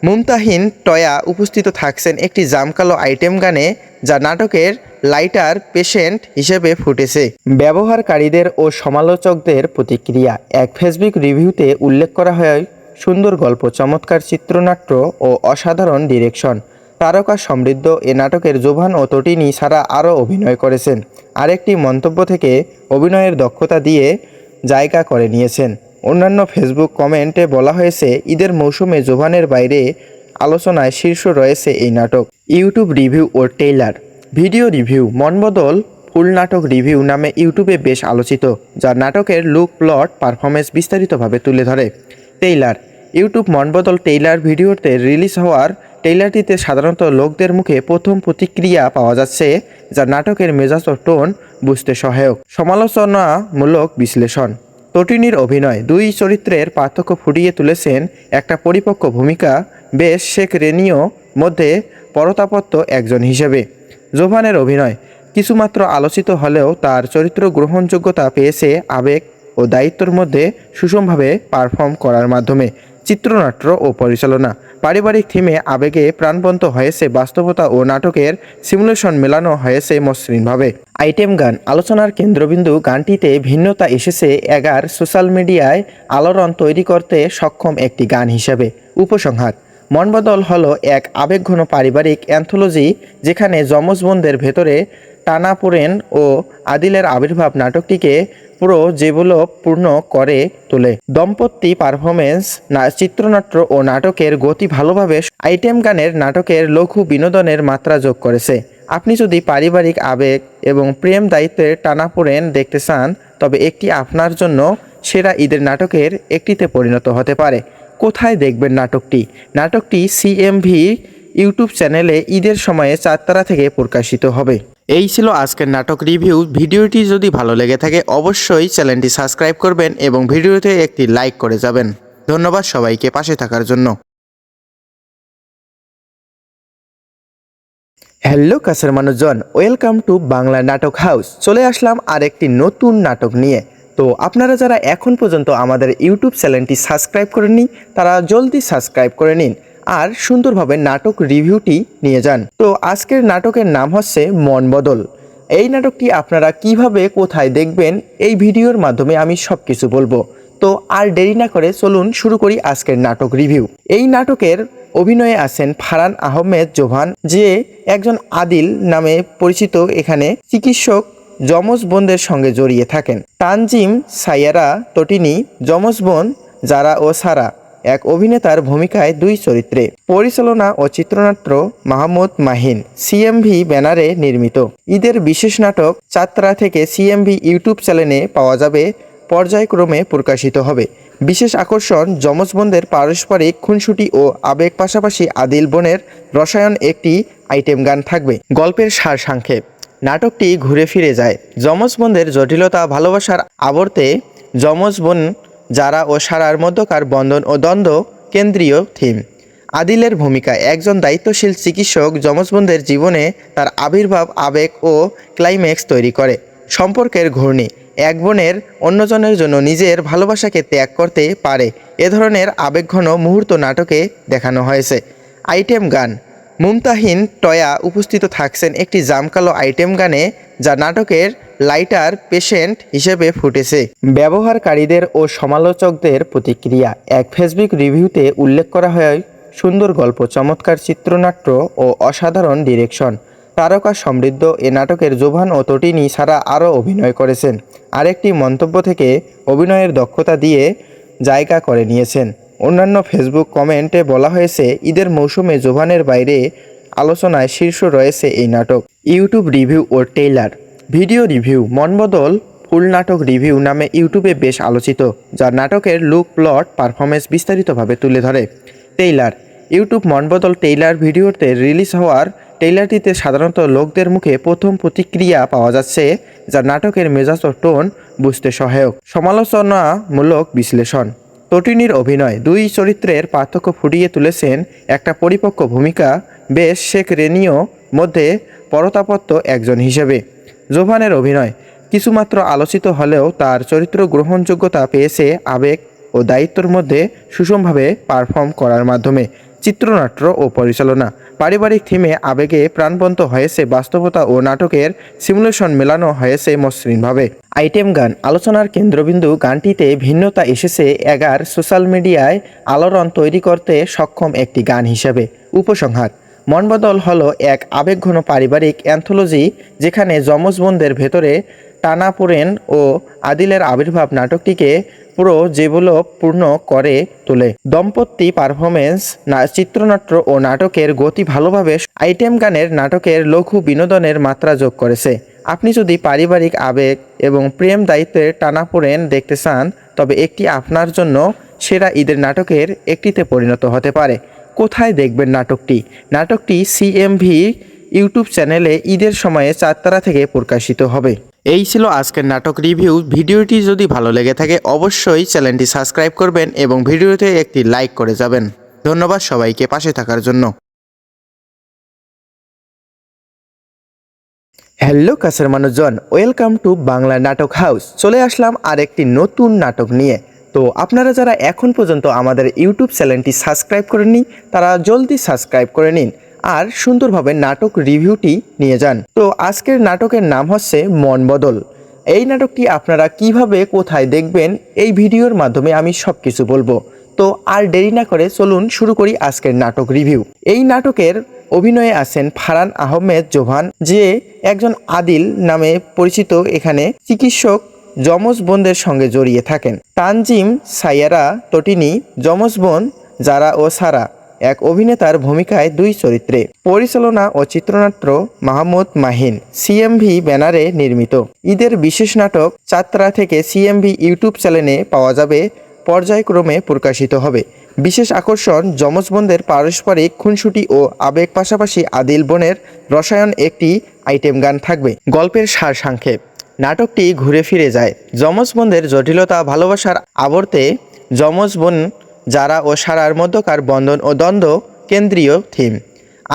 মুমতাহিন টয়া উপস্থিত থাকছেন একটি জামকালো আইটেম গানে, যা নাটকের লাইটার পেশেন্ট হিসেবে ফুটেছে। ব্যবহারকারীদের ও সমালোচকদের প্রতিক্রিয়া। এক ফেসবুক রিভিউতে উল্লেখ করা হয়, সুন্দর গল্প, চমৎকার চিত্রনাট্য ও অসাধারণ ডিরেকশন। তারকা সমৃদ্ধ এ নাটকের জোভান ও তটিনী ছাড়া আরও অভিনয় করেছেন। আরেকটি মন্তব্য থেকে অভিনয়ের দক্ষতা দিয়ে জায়গা করে নিয়েছেন। অন্যান্য ফেসবুক কমেন্টে বলা হয়েছে, ঈদের মৌসুমে জোভানের বাইরে আলোচনায় শীর্ষ রয়েছে এই নাটক। ইউটিউব রিভিউ ও trailer. Video review. Monbodol full নাটক রিভিউ নামে ইউটিউবে বেশ আলোচিত, যা নাটকের লুক, প্লট, পারফরমেন্স বিস্তারিতভাবে তুলে ধরে। ট্রেইলার। ইউটিউব মনবদল ট্রেইলার ভিডিওতে রিলিজ হওয়ার ট্রেইলারটিতে সাধারণত লোকদের মুখে প্রথম প্রতিক্রিয়া পাওয়া যাচ্ছে, যা নাটকের মেজাজ ও টোন বুঝতে সহায়ক। সমালোচনামূলক বিশ্লেষণ। তটিনীর অভিনয়। দুই চরিত্রের পার্থক্য ফুটিয়ে তুলেছেন একটা পরিপক্ক ভূমিকা বেশ শেখ রেনিও মধ্যে পরতাপত্য একজন হিসেবে। জোভানের অভিনয় কিছুমাত্র আলোচিত হলেও তার চরিত্র গ্রহণযোগ্যতা পেয়েছে আবেগ ও দায়িত্বের মধ্যে সুষমভাবে পারফর্ম করার মাধ্যমে। চিত্রনাট্য ও পরিচালনা। পারিবারিক থিমে আবেগে প্রাণবন্ত হয়েছে বাস্তবতা ও নাটকের সিমুলেশন মেলানো হয়েছে মসৃণভাবে। আইটেম গান। আলোচনার কেন্দ্রবিন্দু গানটিতে ভিন্নতা এসেছে এগার সোশ্যাল মিডিয়ায় আলোড়ন তৈরি করতে সক্ষম একটি গান হিসেবে। উপসংহার। মনবদল হলো এক আবেগঘন পারিবারিক অ্যান্থোলজি, যেখানে যমজ বোনদের ভেতরে টানাপোড়েন ও আদিলের আবির্ভাব নাটকটিকে পুরো পূর্ণ করে তোলে। দম্পতি পারফরমেন্স, চিত্রনাট্য ও নাটকের গতি ভালোভাবে আইটেম গানের নাটকের লঘু বিনোদনের মাত্রা যোগ করেছে। আপনি যদি পারিবারিক আবেগ এবং প্রেম দায়িত্বের টানাপোড়েন দেখতে চান, তবে একটি আপনার জন্য সেরা ঈদের নাটকের একটিতে পরিণত হতে পারে। কোথায় দেখবেন নাটকটি? নাটকটি সিএমভি ইউটিউব চ্যানেলে ঈদের সময়ে 4 থেকে প্রকাশিত হবে। এই ছিল আজকের নাটক রিভিউ। ভিডিওটি যদি ভালো লেগে থাকে অবশ্যই চ্যানেলটি সাবস্ক্রাইব করবেন এবং ভিডিওতে একটি লাইক করে যাবেন। ধন্যবাদ সবাইকে পাশে থাকার জন্য। হ্যালো কাছের মানুষজন, ওয়েলকাম টু বাংলা নাটক হাউস। চলে আসলাম আরেকটি নতুন নাটক নিয়ে। তো আপনারা যারা এখন পর্যন্ত আমাদের ইউটিউব চ্যানেলটি সাবস্ক্রাইব করেননি তারা জলদি সাবস্ক্রাইব করে নিন আর সুন্দরভাবে নাটক রিভিউটি নিয়ে যান। তো আজকের নাটকের নাম হচ্ছে মন বদল। এই নাটকটি আপনারা কিভাবে কোথায় দেখবেন এই ভিডিওর মাধ্যমে আমি সব কিছু বলবো। তো আর দেরি না করে চলুন শুরু করি আজকের নাটক রিভিউ। এই নাটকের অভিনয়ে আছেন ফারহান আহমেদ জোহান, যে একজন আদিল নামে পরিচিত এখানে চিকিৎসক যমজ বোনদের সঙ্গে জড়িয়ে থাকেন। তানজিম সাইয়ারা তটিনী যমজ বোন জারা ও সারা এক অভিনেতার ভূমিকায় দুই চরিত্রে। পরিচালনা ও চিত্রনাট্য মাহমুদ মাহিন। সিএমভি ব্যানারে নির্মিত। ঈদের বিশেষ নাটক যাত্রা থেকে সিএমভি ইউটিউব চ্যানেলে পাওয়া যাবে, পর্যায়ক্রমে প্রকাশিত হবে। বিশেষ আকর্ষণ যমজ বোনদের পারস্পরিক খুনসুটি ও আবেগ, পাশাপাশি আদিল বোনের রসায়ন একটি আইটেম গান থাকবে। গল্পের সারসংক্ষেপ, নাটকটি ঘুরে ফিরে যায় যমজ বোনদের জটিলতা, ভালোবাসার আবর্তে যমজ বোন যারা ও সারার মধ্যকার বন্ধন ও দ্বন্দ্ব কেন্দ্রীয় থিম। আদিলের ভূমিকা, একজন দায়িত্বশীল চিকিৎসক যমজ বোনদের জীবনে তার আবির্ভাব, আবেগ ও ক্লাইম্যাক্স তৈরি করে। সম্পর্কের ঘূর্ণি, এক বোনের অন্যজনের জন্য নিজের ভালোবাসাকে ত্যাগ করতে পারে এ ধরনের আবেগঘন মুহূর্ত নাটকে দেখানো হয়েছে। আইটেম গান, মুমতাহিন টয়া উপস্থিত থাকছেন একটি জামকালো আইটেম গানে, যা নাটকের লাইটার পেশেন্ট হিসেবে ফুটেছে। ব্যবহারকারীদের ও সমালোচকদের প্রতিক্রিয়া, এক ফেসবুক রিভিউতে উল্লেখ করা হয়, সুন্দর গল্প, চমৎকার চিত্রনাট্য ও অসাধারণ ডিরেকশন। তারকা সমৃদ্ধ এ নাটকের জোভান ও তটিনী ছাড়া আরও অভিনয় করেছেন। আরেকটি মন্তব্য থেকে অভিনয়ের দক্ষতা দিয়ে জায়গা করে নিয়েছেন। অন্যান্য ফেসবুক কমেন্টে বলা হয়েছে, ঈদের মৌসুমে জোভানের বাইরে আলোচনায় শীর্ষ রয়েছে এই নাটক। ইউটিউব রিভিউ ও trailer. Video review, Monbodol full নাটক রিভিউ নামে ইউটিউবে বেশ আলোচিত, যা নাটকের লুক, প্লট, পারফরমেন্স বিস্তারিতভাবে তুলে ধরে। ট্রেইলার, ইউটিউব মনবদল ট্রেইলার ভিডিওতে রিলিজ হওয়ার ট্রেইলারটিতে সাধারণত লোকদের মুখে প্রথম প্রতিক্রিয়া পাওয়া যাচ্ছে, যা নাটকের মেজাজ ও টোন বুঝতে সহায়ক। সমালোচনামূলক বিশ্লেষণ, তটিনীর অভিনয়, দুই চরিত্রের পার্থক্য ফুটিয়ে তুলেছেন একটা পরিপক্ক ভূমিকা বেশ শেখ রেনিও মধ্যে পরতাপত্য একজন হিসেবে। জোভানের অভিনয় কিছুমাত্র আলোচিত হলেও তার চরিত্র গ্রহণযোগ্যতা পেয়েছে আবেগ ও দায়িত্বের মধ্যে সুষমভাবে পারফর্ম করার মাধ্যমে। চিত্রনাট্য ও পরিচালনা, পারিবারিক থিমে আবেগে প্রাণবন্ত হয়েছে বাস্তবতা ও নাটকের সিমুলেশন মেলানো হয়েছে মসৃণভাবে। আইটেম গান, আলোচনার কেন্দ্রবিন্দু গানটিতে ভিন্নতা এসেছে এগার সোশ্যাল মিডিয়ায় আলোড়ন তৈরি করতে সক্ষম একটি গান হিসেবে। উপসংহার, মনবদল হলো এক আবেগঘন পারিবারিক অ্যান্থোলজি, যেখানে যমজ বোনদের ভেতরে টানাপোড়েন ও আদিলের আবির্ভাব নাটকটিকে পুরো জীবনপূর্ণ করে তোলে। দম্পতি পারফরমেন্স, চিত্রনাট্য ও নাটকের গতি ভালোভাবে আইটেম গানের নাটকের লঘু বিনোদনের মাত্রা যোগ করেছে। আপনি যদি পারিবারিক আবেগ এবং প্রেম দায়িত্বের টানাপোড়েন দেখতে চান, তবে একটি আপনার জন্য সেরা ঈদের নাটকের একটিতে পরিণত হতে পারে। কোথায় দেখবেন নাটকটি? নাটকটি সিএমভি ইউটিউব চ্যানেলে ঈদের সময়ে 4 তারা থেকে প্রকাশিত হবে। এই ছিল আজকের নাটক রিভিউ। ভিডিওটি যদি ভালো লেগে থাকে অবশ্যই চ্যানেলটি সাবস্ক্রাইব করবেন এবং ভিডিওতে একটি লাইক করে যাবেন। ধন্যবাদ সবাইকে পাশে থাকার জন্য। হ্যালো কাছের মানুষজন, ওয়েলকাম টু বাংলা নাটক হাউস। চলে আসলাম আরেকটি নতুন নাটক নিয়ে। তো আপনারা যারা এখন পর্যন্ত আমাদের ইউটিউব চ্যানেলটি সাবস্ক্রাইব করেননি, তারা জলদি সাবস্ক্রাইব করে নিন আর সুন্দরভাবে নাটক রিভিউটি নিয়ে যান। তো আজকের নাটকের নাম হচ্ছে মনবদল। এই নাটকটি আপনারা কিভাবে কোথায় দেখবেন এই ভিডিওর মাধ্যমে আমি সব কিছু বলবো। তো আর দেরি না করে চলুন শুরু করি আজকের নাটক রিভিউ। এই নাটকের অভিনয়ে আছেন ফারহান আহমেদ জোভান, যে একজন আদিল নামে পরিচিত এখানে চিকিৎসক যমজ বোনদের সঙ্গে জড়িয়ে থাকেন। তানজিম সাইয়ারা তটিনী, যমজ বোন জারা ও সারা, এক অভিনেতার ভূমিকায় দুই চরিত্রে। পরিচালনা ও চিত্রনাট্য মাহমুদ মাহিন, সিএমভি ব্যানারে নির্মিত। ঈদের বিশেষ নাটক 4 তারা থেকে সিএমভি ইউটিউব চ্যানেলে পাওয়া যাবে, পর্যায়ক্রমে প্রকাশিত হবে। বিশেষ আকর্ষণ, যমজ বোনদের পারস্পরিক খুনসুটি ও আবেগ, পাশাপাশি আদিল বোনের রসায়ন, একটি আইটেম গান থাকবে। গল্পের সারসংক্ষেপ, নাটকটি ঘুরে ফিরে যায় যমজ বোনদের জটিলতা, ভালোবাসার আবর্তে যমজ বোন যারা ও সারার মধ্যকার বন্ধন ও দ্বন্দ্ব কেন্দ্রীয় থিম।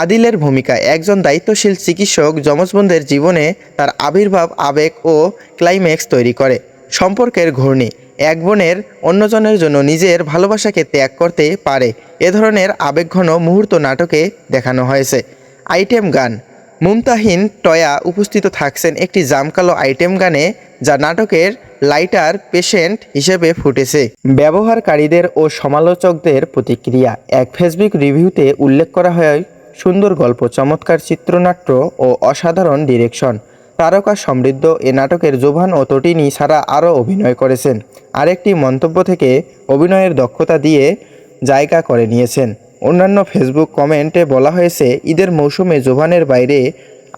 আদিলের ভূমিকা, একজন দায়িত্বশীল চিকিৎসক যমজ বোনদের জীবনে তার আবির্ভাব, আবেগ ও ক্লাইম্যাক্স তৈরি করে। সম্পর্কের ঘূর্ণি, এক বোনের অন্যজনের জন্য নিজের ভালোবাসাকে ত্যাগ করতে পারে এ ধরনের আবেগঘন মুহূর্ত নাটকে দেখানো হয়েছে। আইটেম গান, মুমতাহিন টয়া উপস্থিত থাকছেন একটি জামকালো আইটেম গানে, যা নাটকের লাইটার পেশেন্ট হিসেবে ফুটেছে। ব্যবহারকারীদের ও সমালোচকদের প্রতিক্রিয়া, এক ফেসবুক রিভিউতে উল্লেখ করা হয়, সুন্দর গল্প, চমৎকার চিত্রনাট্য ও অসাধারণ ডিরেকশন। তারকা সমৃদ্ধ এ নাটকের জোভান ও তটিনী ছাড়া আরও অভিনয় করেছেন। আরেকটি মন্তব্য থেকে অভিনয়ের দক্ষতা দিয়ে জায়গা করে নিয়েছেন। অন্যান্য ফেসবুক কমেন্টে বলা হয়েছে, ঈদের মৌসুমে জোভানের বাইরে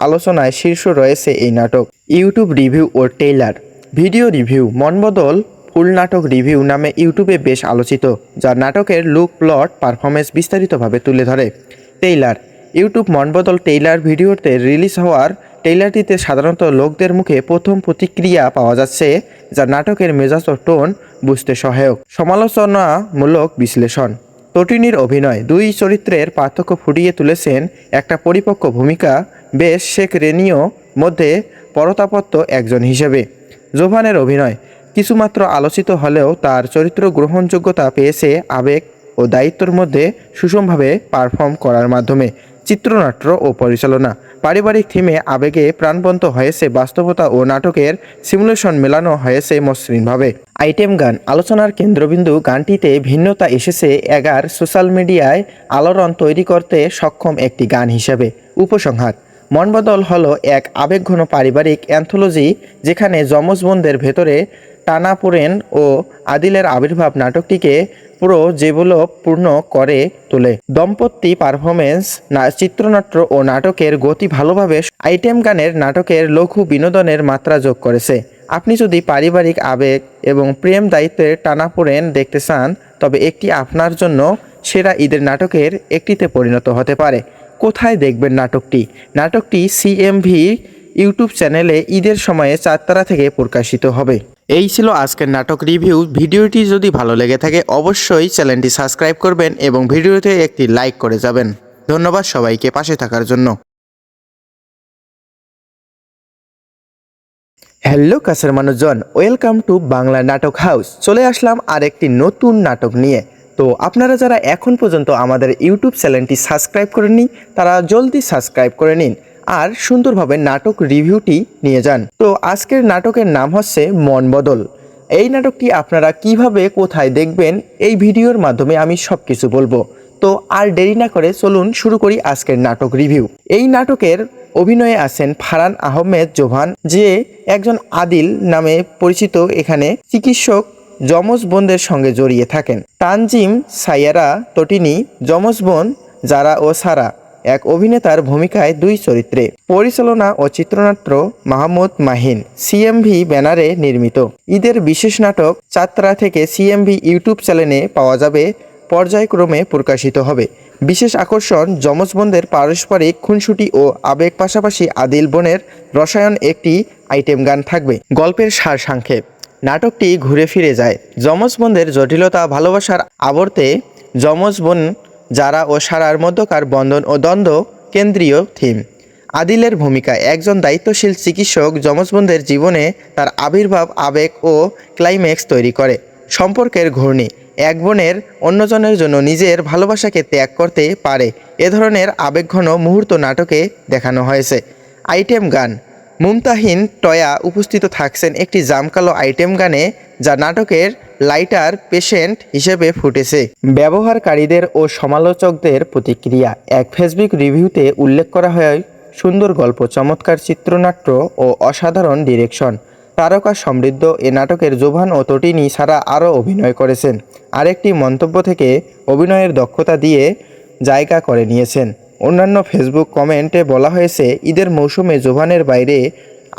আলোচনায় শীর্ষ রয়েছে এই নাটক। ইউটিউব রিভিউ ও trailer. Video review, Monbodol full নাটক রিভিউ নামে ইউটিউবে বেশ আলোচিত, যা নাটকের লুক, প্লট, পারফরমেন্স বিস্তারিতভাবে তুলে ধরে। ট্রেইলার, ইউটিউব মনবদল টেইলার ভিডিওতে রিলিজ হওয়ার ট্রেইলারটিতে সাধারণত লোকদের মুখে প্রথম প্রতিক্রিয়া পাওয়া যাচ্ছে, যা নাটকের মেজাজ ও টোন বুঝতে সহায়ক। সমালোচনামূলক বিশ্লেষণ। তটিনীর অভিনয়। দুই চরিত্রের পার্থক্য ফুটিয়ে তুলেছেন একটা পরিপক্ক ভূমিকা বেশ শেখ রেনিও মধ্যে পরতাপত্য একজন হিসেবে। জোভানের অভিনয় কিছুমাত্র আলোচিত হলেও তার চরিত্র গ্রহণযোগ্যতা পেয়েছে আবেগ ও দায়িত্বের মধ্যে সুষমভাবে পারফর্ম করার মাধ্যমে। চিত্রনাট্য ও পরিচালনা। পারিবারিক থিমে আবেগে প্রাণবন্ত হয়েছে বাস্তবতা ও নাটকের সিমুলেশন মেলানো হয়েছে মসৃণভাবে। আইটেম গান। আলোচনার কেন্দ্রবিন্দু গানটিতে ভিন্নতা এসেছে এগার সোশ্যাল মিডিয়ায় আলোড়ন তৈরি করতে সক্ষম একটি গান হিসেবে। উপসংহার। মনবদল হলো এক আবেগঘন পারিবারিক অ্যান্থোলজি, যেখানে যমজ বোনদের ভেতরে টানাপোড়েন ও আদিলের আবির্ভাব নাটকটিকে পুরো পূর্ণ করে তোলে। দম্পতি পারফরমেন্স, চিত্রনাট্য ও নাটকের গতি ভালোভাবে আইটেম গানের নাটকের লঘু বিনোদনের মাত্রা যোগ করেছে। আপনি যদি পারিবারিক আবেগ এবং প্রেম দায়িত্বের টানাপোড়েন দেখতে চান, তবে একটি আপনার জন্য সেরা ঈদের নাটকের একটিতে পরিণত হতে পারে। কোথায় দেখবেন নাটকটি? নাটকটি সিএমভি ইউটিউব চ্যানেলে ঈদের সময়ে 4 তারা থেকে প্রকাশিত হবে। এই ছিল আজকের নাটক রিভিউ। ভিডিওটি যদি ভালো লেগে থাকে অবশ্যই চ্যানেলটি সাবস্ক্রাইব করবেন এবং ভিডিওতে একটি লাইক করে যাবেন। ধন্যবাদ সবাইকে পাশে থাকার জন্য। হ্যালো কাছের মানুষজন, ওয়েলকাম টু বাংলা নাটক হাউস। চলে আসলাম আরেকটি নতুন নাটক নিয়ে। তো আপনারা যারা এখন পর্যন্ত আমাদের ইউটিউব চ্যানেলটি সাবস্ক্রাইব করেননি, তারা জলদি সাবস্ক্রাইব করে নিন আর সুন্দরভাবে নাটক রিভিউটি নিয়ে যান। তো আজকের নাটকের নাম হচ্ছে মনবদল। এই নাটকটি আপনারা কিভাবে কোথায় দেখবেন এই ভিডিওর মাধ্যমে আমি সব কিছু বলবো। তো আর দেরি না করে চলুন শুরু করি আজকের নাটক রিভিউ। এই নাটকের অভিনয়ে আছেন ফারহান আহমেদ জোভান, যে একজন আদিল নামে পরিচিত এখানে চিকিৎসক যমজ বোনদের সঙ্গে জড়িয়ে থাকেন। তানজিম সাইয়ারা তটিনী, যমজ বোন জারা ও সারা এক অভিনেতার ভূমিকায় দুই চরিত্রে। পরিচালনা ও চিত্রনাট্য মাহমুদ মাহিন। সিএমভি ব্যানারে নির্মিত। ঈদের বিশেষ নাটক 4 তারা থেকে সিএমভি ইউটিউব চ্যানেলে পাওয়া যাবে, পর্যায়ক্রমে প্রকাশিত হবে। বিশেষ আকর্ষণ যমজ বোনদের পারস্পরিক খুনসুটি ও আবেগ, পাশাপাশি আদিল বোনের রসায়ন একটি আইটেম গান থাকবে। গল্পের সারসংক্ষেপ। নাটকটি ঘুরে ফিরে যায় যমজ বোনদের জটিলতা, ভালোবাসার আবর্তে যমজ বোন জারা ও সারার মধ্যকার বন্ধন ও দ্বন্দ্ব কেন্দ্রীয় থিম। আদিলের ভূমিকা একজন দায়িত্বশীল চিকিৎসক যমজ বোনদের জীবনে তার আবির্ভাব, আবেগ ও ক্লাইম্যাক্স তৈরি করে। সম্পর্কের ঘূর্ণি। এক বোনের অন্যজনের জন্য নিজের ভালোবাসাকে ত্যাগ করতে পারে, এ ধরনের আবেগঘন মুহূর্ত নাটকে দেখানো হয়েছে। আইটেম গান। মুমতাহিন টয়া উপস্থিত থাকছেন একটি জামকালো আইটেম গানে, যা নাটকের লাইটার পেশেন্ট হিসেবে ফুটেছে। ব্যবহারকারীদের ও সমালোচকদের প্রতিক্রিয়া। এক ফেসবুক রিভিউতে উল্লেখ করা হয়, সুন্দর গল্প, চমৎকার চিত্রনাট্য ও অসাধারণ ডিরেকশন। তারকা সমৃদ্ধ এ নাটকের জোভান ও তটিনী ছাড়া আরও অভিনয় করেছেন। আরেকটি মন্তব্য থেকে অভিনয়ের দক্ষতা দিয়ে জায়গা করে নিয়েছেন। অন্যান্য ফেসবুক কমেন্টে বলা হয়েছে, ঈদের মৌসুমে জোভানের বাইরে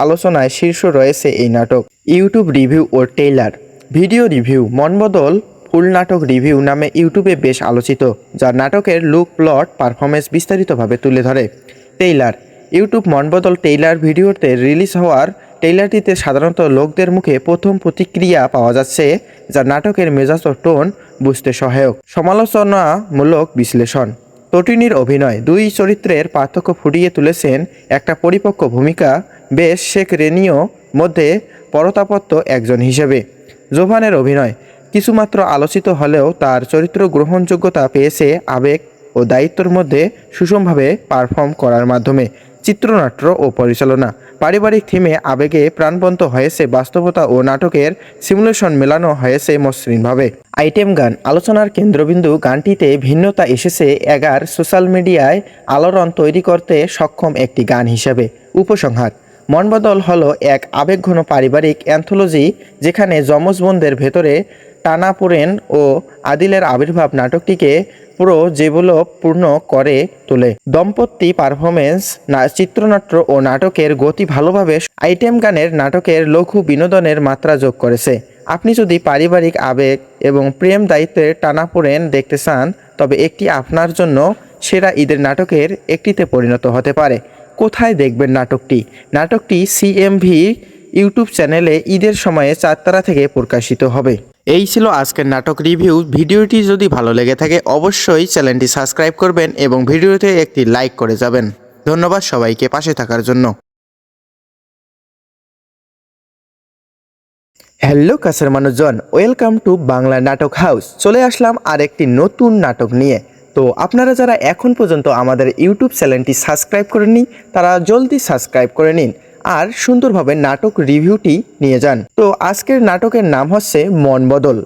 আলোচনায় শীর্ষ রয়েছে এই নাটক। ইউটিউব রিভিউ ও trailer. Video review. Monbodol full নাটক রিভিউ নামে ইউটিউবে বেশ আলোচিত, যা নাটকের লুক, প্লট, পারফরমেন্স বিস্তারিতভাবে তুলে ধরে। ট্রেইলার। ইউটিউব মনবদল ট্রেইলার ভিডিওতে রিলিজ হওয়ার ট্রেইলারটিতে সাধারণত লোকদের মুখে প্রথম প্রতিক্রিয়া পাওয়া যাচ্ছে, যা নাটকের মেজাজ ও টোন বুঝতে সহায়ক। সমালোচনামূলক বিশ্লেষণ। তটিনীর অভিনয়। দুই চরিত্রের পার্থক্য ফুটিয়ে তুলেছেন একটা পরিপক্ক ভূমিকা বেশ শেখ রেনিও মধ্যে পরতাপত্য একজন হিসেবে। জোভানের অভিনয় কিছুমাত্র আলোচিত হলেও তার চরিত্র গ্রহণযোগ্যতা পেয়েছে আবেগ ও দায়িত্বের মধ্যে সুষমভাবে পারফর্ম করার মাধ্যমে। চিত্রনাট্য ও পরিচালনা। পারিবারিক থিমে আবেগে প্রাণবন্ত হয়েছে বাস্তবতা ও নাটকের সিমুলেশন মেলানো হয়েছে মসৃণভাবে। আইটেম গান। আলোচনার কেন্দ্রবিন্দু গানটিতে ভিন্নতা এসেছে এগার সোশ্যাল মিডিয়ায় আলোড়ন তৈরি করতে সক্ষম একটি গান হিসেবে। উপসংহার। মনবদল হলো এক আবেগঘন পারিবারিক অ্যান্থোলজি, যেখানে যমজ বোনদের ভেতরে টানাপোড়েন ও আদিলের আবির্ভাব নাটকটিকে পুরো পূর্ণ করে তোলে। দম্পতি পারফরমেন্স, চিত্রনাট্য ও নাটকের গতি ভালোভাবে আইটেম গানের নাটকের লঘু বিনোদনের মাত্রা যোগ করেছে। আপনি যদি পারিবারিক আবেগ এবং প্রেম দায়িত্বের টানাপোড়েন দেখতে চান, তবে একটি আপনার জন্য সেরা ঈদের নাটকের একটিতে পরিণত হতে পারে। কোথায় দেখবেন নাটকটি? নাটকটি সিএমভি ইউটিউব চ্যানেলে ঈদের সময়ে 4 তারা থেকে প্রকাশিত হবে। এই ছিল আজকের নাটক রিভিউ। ভিডিওটি যদি ভালো লেগে থাকে অবশ্যই চ্যানেলটি সাবস্ক্রাইব করবেন এবং ভিডিওতে একটি লাইক করে যাবেন। ধন্যবাদ সবাইকে পাশে থাকার জন্য। হ্যালো কাছের মানুষজন, ওয়েলকাম টু বাংলা নাটক হাউস। চলে আসলাম আরেকটি নতুন নাটক নিয়ে। তো আপনারা যারা এখন পর্যন্ত আমাদের ইউটিউব চ্যানেলটি সাবস্ক্রাইব করেননি তারা জলদি সাবস্ক্রাইব করে নিন আর সুন্দরভাবে নাটক রিভিউটি নিয়ে যান। তো আজকের নাটকের নাম হচ্ছে মন বদল।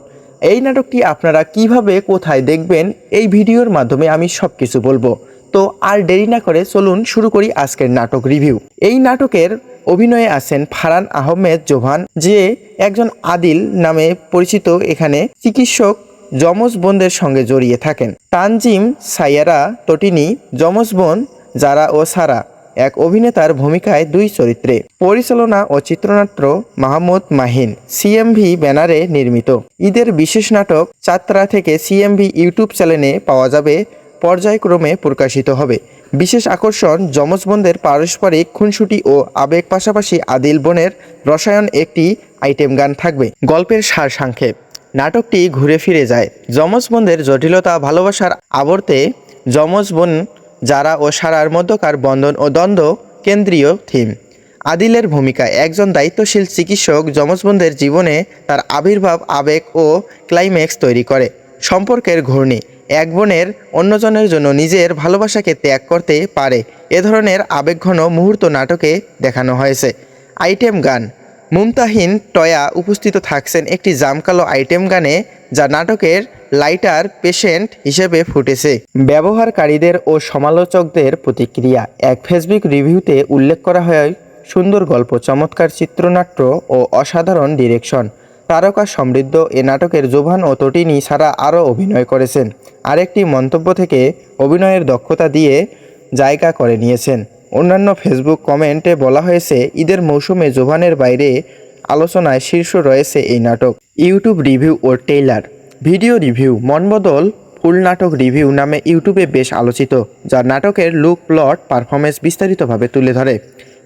এই নাটকটি আপনারা কিভাবে কোথায় দেখবেন এই ভিডিওর মাধ্যমে আমি সব কিছু বলবো। তো আর দেরি না করে চলুন শুরু করি আজকের নাটক রিভিউ। এই নাটকের অভিনয়ে আছেন ফারহান আহমেদ জোহান, যে একজন আদিল নামে পরিচিত এখানে চিকিৎসক যমজ বোনদের সঙ্গে জড়িয়ে থাকেন। তানজিম সাইয়ারা তটিনী যমজ বোন জারা ও সারা এক অভিনেতার ভূমিকায় দুই চরিত্রে। পরিচালনা ও চিত্রনাট্য মাহমুদ মাহিন। সিএমভি ব্যানারে নির্মিত। ঈদের বিশেষ নাটক 4 তারা থেকে সিএমভি ইউটিউব চ্যানেলে পাওয়া যাবে, পর্যায়ক্রমে প্রকাশিত হবে। বিশেষ আকর্ষণ যমজ বোনদের পারস্পরিক খুনসুটি ও আবেগ, পাশাপাশি আদিল বোনের রসায়ন একটি আইটেম গান থাকবে। গল্পের সারসংক্ষেপ। নাটকটি ঘুরে ফিরে যায় যমজ বোনদের জটিলতা, ভালোবাসার আবর্তে যমজ বোন জারা ও সারার মধ্যকার বন্ধন ও দ্বন্দ্ব কেন্দ্রীয় থিম। আদিলের ভূমিকা একজন দায়িত্বশীল চিকিৎসক যমজ বোনদের জীবনে তার আবির্ভাব, আবেগ ও ক্লাইম্যাক্স তৈরি করে। সম্পর্কের ঘূর্ণি। এক বোনের অন্যজনের জন্য নিজের ভালোবাসাকে ত্যাগ করতে পারে, এ ধরনের আবেগঘন মুহূর্ত নাটকে দেখানো হয়েছে। আইটেম গান। মুমতাহিন টয়া উপস্থিত থাকছেন একটি জামকালো আইটেম গানে, যা নাটকের লাইটার পেশেন্ট হিসেবে ফুটেছে। ব্যবহারকারীদের ও সমালোচকদের প্রতিক্রিয়া। এক ফেসবুক রিভিউতে উল্লেখ করা হয়, সুন্দর গল্প, চমৎকার চিত্রনাট্য ও অসাধারণ ডিরেকশন। তারকা সমৃদ্ধ এ নাটকের জোভান ও তটিনী ছাড়া আরও অভিনয় করেছেন। আরেকটি মন্তব্য থেকে অভিনয়ের দক্ষতা দিয়ে জায়গা করে নিয়েছেন। অন্যান্য ফেসবুক কমেন্টে বলা হয়েছে, ঈদের মৌসুমে জোভানের বাইরে আলোচনায় শীর্ষ রয়েছে এই নাটক। ইউটিউব রিভিউ ও trailer. Video review. Monbodol full নাটক রিভিউ নামে ইউটিউবে বেশ আলোচিত, যা নাটকের লুক, প্লট, পারফরমেন্স বিস্তারিতভাবে তুলে ধরে।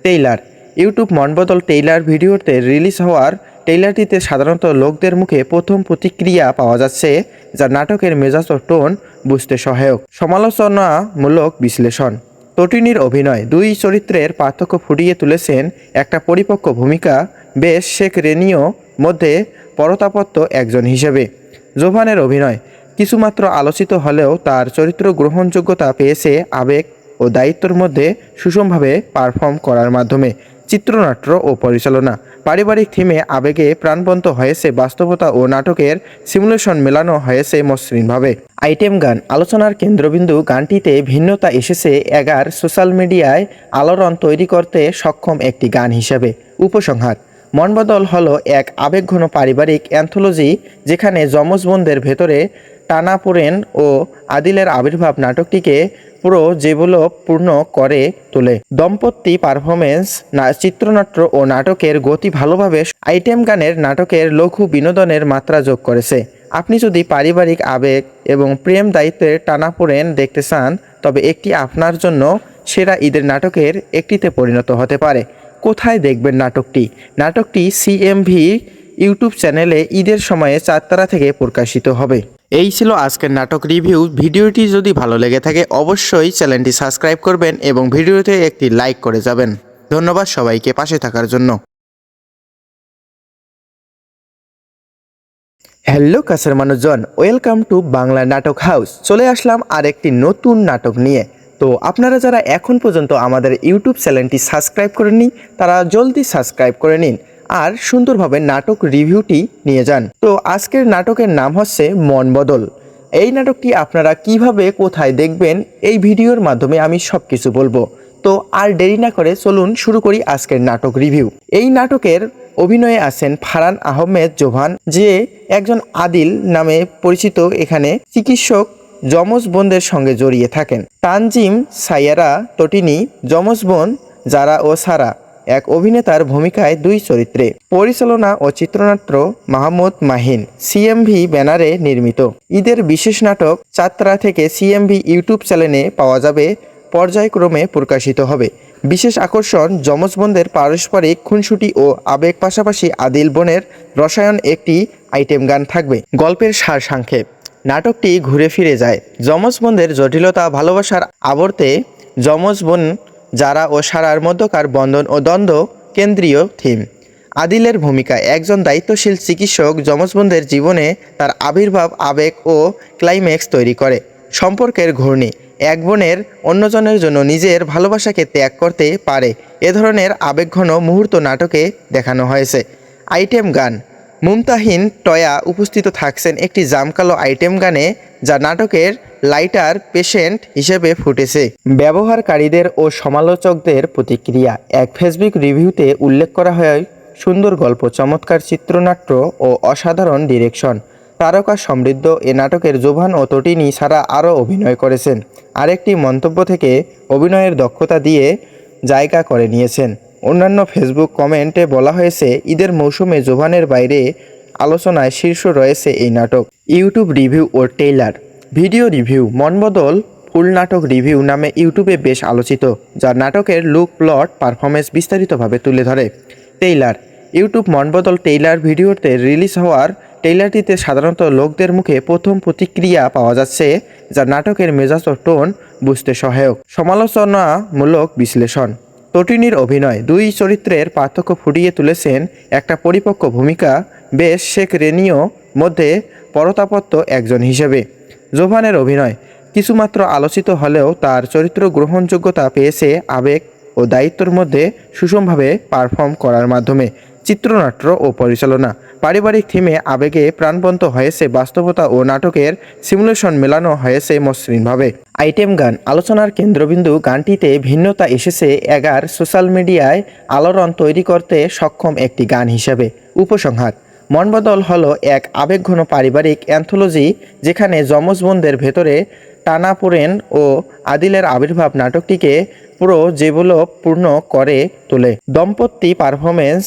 ট্রেইলার। ইউটিউব মনবদল ট্রেইলার ভিডিওতে রিলিজ হওয়ার ট্রেইলারটিতে সাধারণত লোকদের মুখে প্রথম প্রতিক্রিয়া পাওয়া যাচ্ছে, যা নাটকের মেজাজ ও টোন বুঝতে সহায়ক। সমালোচনামূলক বিশ্লেষণ। তটিনীর অভিনয়। দুই চরিত্রের পার্থক্য ফুটিয়ে তুলেছেন একটা পরিপক্ক ভূমিকা বেশ শেখ রেনিও মধ্যে পরতাপত্য একজন হিসেবে। জোভানের অভিনয় কিছুমাত্র আলোচিত হলেও তার চরিত্র গ্রহণযোগ্যতা পেয়েছে আবেগ ও দায়িত্বের মধ্যে সুষমভাবে পারফর্ম করার মাধ্যমে। চিত্রনাট্য ও পরিচালনা। পারিবারিক থিমে আবেগে প্রাণবন্ত হয়েছে বাস্তবতা ও নাটকের সিমুলেশন মেলানো হয়েছে মসৃণভাবে। আইটেম গান। আলোচনার কেন্দ্রবিন্দু গানটিতে ভিন্নতা এসেছে এগার সোশ্যাল মিডিয়ায় আলোড়ন তৈরি করতে সক্ষম একটি গান হিসেবে। উপসংহার। মনবদল হলো এক আবেগঘন পারিবারিক অ্যান্থোলজি, যেখানে যমজ বোনদের ভেতরে টানাপোড়েন ও আদিলের আবির্ভাব নাটকটিকে পুরো জীবনপূর্ণ করে তোলে। দম্পতি পারফরমেন্স, চিত্রনাট্য ও নাটকের গতি ভালোভাবে আইটেম গানের নাটকের লঘু বিনোদনের মাত্রা যোগ করেছে। আপনি যদি পারিবারিক আবেগ এবং প্রেম দায়িত্বের টানাপোড়েন দেখতে চান, তবে একটি আপনার জন্য সেরা ঈদের নাটকের একটিতে পরিণত হতে পারে। কোথায় দেখবেন নাটকটি? নাটকটি সিএমভি ইউটিউব চ্যানেলে ঈদের সময়ে 4 তারা থেকে প্রকাশিত হবে। এই ছিল আজকের নাটক রিভিউ। ভিডিওটি যদি ভালো লেগে থাকে অবশ্যই চ্যানেলটি সাবস্ক্রাইব করবেন এবং ভিডিওতে একটি লাইক করে যাবেন। ধন্যবাদ সবাইকে পাশে থাকার জন্য। হ্যালো কাছের মানুষজন, ওয়েলকাম টু বাংলা নাটক হাউস। চলে আসলাম আরেকটি নতুন নাটক নিয়ে। তো আপনারা যারা এখন পর্যন্ত আমাদের ইউটিউব চ্যানেলটি সাবস্ক্রাইব করেননি তারা জলদি সাবস্ক্রাইব করে নিন আর সুন্দরভাবে নাটক রিভিউটি নিয়ে যান। তো আজকের নাটকের নাম হচ্ছে মন বদল। এই নাটকটি আপনারা কিভাবে কোথায় দেখবেন এই ভিডিওর মাধ্যমে আমি সব কিছু বলবো। তো আর দেরি না করে চলুন শুরু করি আজকের নাটক রিভিউ। এই নাটকের অভিনয়ে আছেন ফারহান আহমেদ জোহান, যে একজন আদিল নামে পরিচিত এখানে চিকিৎসক যমজ বোনদের সঙ্গে জড়িয়ে থাকেন। তানজিম সাইয়ারা তটিনী যমজ বোন জারা ও সারা এক অভিনেতার ভূমিকায় দুই চরিত্রে। পরিচালনা ও চিত্রনাট্য মাহমুদ মাহিন। সিএমভি ব্যানারে নির্মিত। ঈদের বিশেষ নাটক যাত্রা থেকে সিএমভি ইউটিউব চ্যানেলে পাওয়া যাবে, পর্যায়ক্রমে প্রকাশিত হবে। বিশেষ আকর্ষণ যমজ বোনদের পারস্পরিক খুনসুটি ও আবেগ, পাশাপাশি আদিল বোনের রসায়ন একটি আইটেম গান থাকবে। গল্পের সারসংক্ষেপ। নাটকটি ঘুরে ফিরে যায় যমজ বোনদের জটিলতা, ভালোবাসার আবর্তে যমজ বোন যারা ও সারার মধ্যকার বন্ধন ও দ্বন্দ্ব কেন্দ্রীয় থিম। আদিলের ভূমিকা একজন দায়িত্বশীল চিকিৎসক যমজ বোনদের জীবনে তার আবির্ভাব, আবেগ ও ক্লাইম্যাক্স তৈরি করে। সম্পর্কের ঘূর্ণি এক বোনের অন্যজনের জন্য নিজের ভালোবাসাকে ত্যাগ করতে পারে, এ ধরনের আবেগঘন মুহূর্ত নাটকে দেখানো হয়েছে। আইটেম গান মুমতাহিন টয়া উপস্থিত থাকছেন একটি জামকালো আইটেম গানে, যা নাটকের লাইটার পেশেন্ট হিসেবে ফুটেছে। ব্যবহারকারীদের ও সমালোচকদের প্রতিক্রিয়া এক ফেসবুক রিভিউতে উল্লেখ করা হয়, সুন্দর গল্প, চমৎকার চিত্রনাট্য ও অসাধারণ ডিরেকশন। তারকা সমৃদ্ধ এ নাটকের জোভান ও তটিনী ছাড়া আরও অভিনয় করেছেন। আরেকটি মন্তব্য থেকে অভিনয়ের দক্ষতা দিয়ে জায়গা করে নিয়েছেন। অন্যান্য ফেসবুক কমেন্টে বলা হয়েছে, ঈদের মৌসুমে জোভানের বাইরে আলোচনায় শীর্ষ রয়েছে এই নাটক। ইউটিউব রিভিউ ও trailer. Video review Monbodol full নাটক রিভিউ নামে ইউটিউবে বেশ আলোচিত, যা নাটকের লুক, প্লট, পারফরমেন্স বিস্তারিতভাবে তুলে ধরে। ট্রেইলার ইউটিউব মনবদল ট্রেইলার ভিডিওতে রিলিজ হওয়ার ট্রেইলারটিতে সাধারণত লোকদের মুখে প্রথম প্রতিক্রিয়া পাওয়া যাচ্ছে, যা নাটকের মেজাজ ও টোন বুঝতে সহায়ক। সমালোচনামূলক বিশ্লেষণ। তটিনীর অভিনয় দুই চরিত্রের পার্থক্য ফুটিয়ে তুলেছেন একটা পরিপক্ক ভূমিকা বেশ শেখ রেনিও মধ্যে পরতাপত্য একজন হিসেবে। জোভানের অভিনয় কিছুমাত্র আলোচিত হলেও তার চরিত্র গ্রহণযোগ্যতা পেয়েছে আবেগ ও দায়িত্বের মধ্যে সুষমভাবে পারফর্ম করার মাধ্যমে। চিত্রনাট্য ও পরিচালনা পারিবারিক থিমে আবেগে প্রাণবন্ত হয়েছে, বাস্তবতা ও নাটকের সিমুলেশন মেলানো হয়েছে মসৃণভাবে। আইটেম গান আলোচনার কেন্দ্রবিন্দু। গানটিতে ভিন্নতা এসেছে এগার সোশ্যাল মিডিয়ায় আলোড়ন তৈরি করতে সক্ষম একটি গান হিসেবে। উপসংহার মনবদল হলো এক আবেগঘন পারিবারিক অ্যান্থোলজি, যেখানে যমজ বোনদের ভেতরে টানাপোড়েন ও আদিলের আবির্ভাব নাটকটিকে পুরো পূর্ণ করে তোলে। দম্পতি পারফরমেন্স,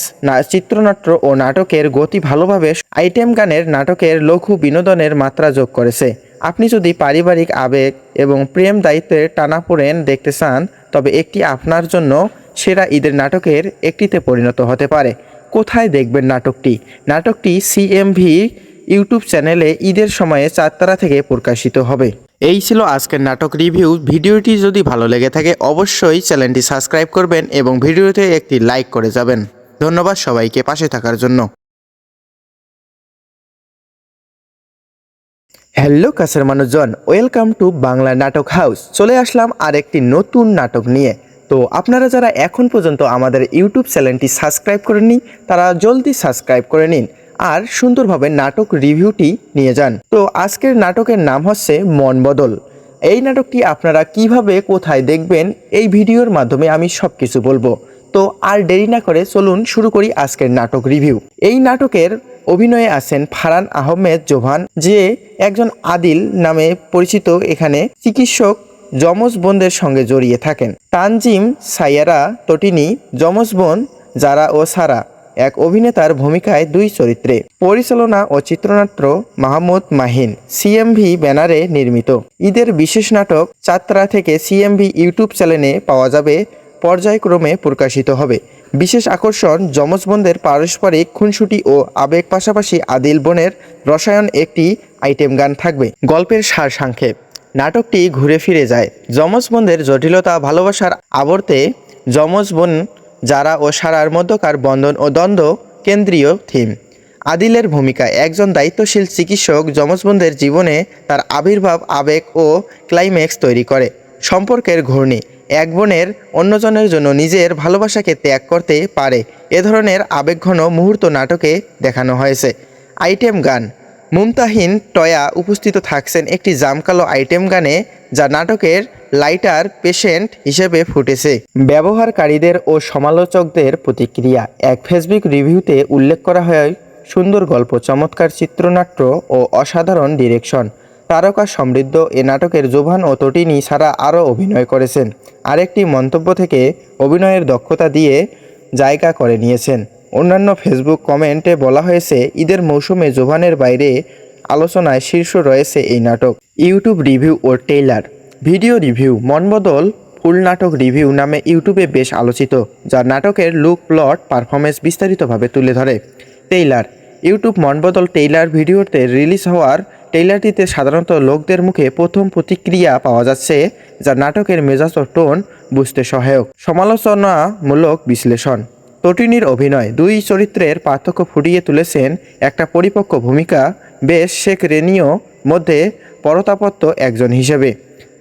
চিত্রনাট্য ও নাটকের গতি ভালোভাবে আইটেম গানের নাটকের লঘু বিনোদনের মাত্রা যোগ করেছে। আপনি যদি পারিবারিক আবেগ এবং প্রেম দায়িত্বের টানাপোড়েন দেখতে চান, তবে একটি আপনার জন্য সেরা ঈদের নাটকের একটিতে পরিণত হতে পারে। কোথায় দেখবেন নাটকটি? নাটকটি সিএমভি ইউটিউব চ্যানেলে ঈদের সময়ে 4 থেকে প্রকাশিত হবে। এই ছিল আজকের নাটক রিভিউ। ভিডিওটি যদি ভালো লেগে থাকে অবশ্যই চ্যানেলটি সাবস্ক্রাইব করবেন এবং ভিডিওতে একটি লাইক করে যাবেন। ধন্যবাদ সবাইকে পাশে থাকার জন্য। হ্যালো কাছের মানুষজন, ওয়েলকাম টু বাংলা নাটক হাউস। চলে আসলাম আরেকটি নতুন নাটক নিয়ে। তো আপনারা যারা এখন পর্যন্ত আমাদের ইউটিউব চ্যানেলটি সাবস্ক্রাইব করেননি, তারা জলদি সাবস্ক্রাইব করে নিন আর সুন্দরভাবে নাটক রিভিউটি নিয়ে যান। তো আজকের নাটকের নাম হচ্ছে মনবদল। এই নাটকটি আপনারা কিভাবে কোথায় দেখবেন এই ভিডিওর মাধ্যমে আমি সব কিছু বলবো। তো আর দেরি না করে চলুন শুরু করি আজকের নাটক রিভিউ। এই নাটকের অভিনয়ে আছেন ফারহান আহমেদ জোভান, যে একজন আদিল নামে পরিচিত এখানে চিকিৎসক যমজ বোনদের সঙ্গে জড়িয়ে থাকেন। তানজিম সাইয়ারা তটিনী যমজ বোন জারা ও সারা এক অভিনেতার ভূমিকায় দুই চরিত্রে। পরিচালনা ও চিত্রনাট্য মাহমুদ মাহিন। সিএমভি ব্যানারে নির্মিত। ঈদের বিশেষ নাটক যাত্রা থেকে সিএমভি ইউটিউব চ্যানেলে পাওয়া যাবে, পর্যায়ক্রমে প্রকাশিত হবে। বিশেষ আকর্ষণ যমজ বোনদের পারস্পরিক খুনসুটি ও আবেগ, পাশাপাশি আদিল বোনের রসায়ন একটি আইটেম গান থাকবে। গল্পের সারসংক্ষেপ। নাটকটি ঘুরে ফিরে যায় যমজ বোনদের জটিলতা, ভালোবাসার আবর্তে যমজ বোন যারা ও সারার মধ্যকার বন্ধন ও দ্বন্দ্ব কেন্দ্রীয় থিম। আদিলের ভূমিকা একজন দায়িত্বশীল চিকিৎসক যমজ বোনদের জীবনে তার আবির্ভাব, আবেগ ও ক্লাইম্যাক্স তৈরি করে। সম্পর্কের ঘূর্ণি এক বোনের অন্যজনের জন্য নিজের ভালোবাসাকে ত্যাগ করতে পারে, এ ধরনের আবেগঘন মুহূর্ত নাটকে দেখানো হয়েছে। আইটেম গান মুমতাহিন টয়া উপস্থিত থাকছেন একটি জামকালো আইটেম গানে, যা নাটকের লাইটার পেশেন্ট হিসেবে ফুটেছে। ব্যবহারকারীদের ও সমালোচকদের প্রতিক্রিয়া এক ফেসবুক রিভিউতে উল্লেখ করা হয়, সুন্দর গল্প, চমৎকার চিত্রনাট্য ও অসাধারণ ডিরেকশন। তারকা সমৃদ্ধ এ নাটকের জোভান ও তটিনী ছাড়া আরও অভিনয় করেছেন। আরেকটি মন্তব্য থেকে অভিনয়ের দক্ষতা দিয়ে জায়গা করে নিয়েছেন। অন্যান্য ফেসবুক কমেন্টে বলা হয়েছে, ঈদের মৌসুমে জোভানের বাইরে আলোচনায় শীর্ষ রয়েছে এই নাটক। ইউটিউব রিভিউ ও trailer. Video review. Monbodol full নাটক রিভিউ নামে ইউটিউবে বেশ আলোচিত, যা নাটকের লুক, প্লট, পারফরমেন্স বিস্তারিতভাবে তুলে ধরে। ট্রেইলার। ইউটিউব মনবদল ট্রেইলার ভিডিওতে রিলিজ হওয়ার ট্রেইলারটিতে সাধারণত লোকদের মুখে প্রথম প্রতিক্রিয়া পাওয়া যাচ্ছে, যা নাটকের মেজাজ ও টোন বুঝতে সহায়ক। সমালোচনামূলক বিশ্লেষণ। তটিনীর অভিনয়। দুই চরিত্রের পার্থক্য ফুটিয়ে তুলেছেন একটা পরিপক্ক ভূমিকা বেশ শেখ রেনিও মধ্যে পরতাপত্য একজন হিসেবে।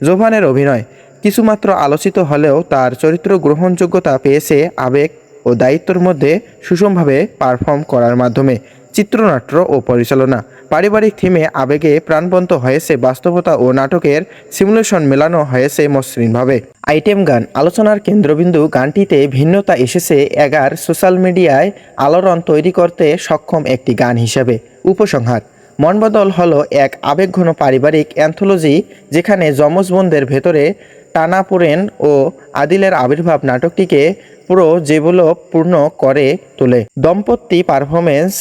জোভানের অভিনয় কিছুমাত্র আলোচিত হলেও তার চরিত্র গ্রহণযোগ্যতা পেয়েছে আবেগ ও দায়িত্বর মধ্যে সুষমভাবে পারফর্ম করার মাধ্যমে। চিত্রনাট্য ও পরিচালনা। পারিবারিক থিমে আবেগে প্রাণবন্ত হয়েছে বাস্তবতা ও নাটকের সিমুলেশন মেলানো হয়েছে মসৃণভাবে। আইটেম গান। আলোচনার কেন্দ্রবিন্দু গানটিতে ভিন্নতা এসেছে এগার সোশ্যাল মিডিয়ায় আলোড়ন তৈরি করতে সক্ষম একটি গান হিসেবে। উপসংহার। মনবদল হলো এক আবেগঘন পারিবারিক অ্যান্থোলজি, যেখানে যমজ বোনদের ভেতরে টানাপোড়েন ও আদিলের আবির্ভাব নাটকটিকে পুরো পূর্ণ করে তোলে। দম্পতি পারফরমেন্স,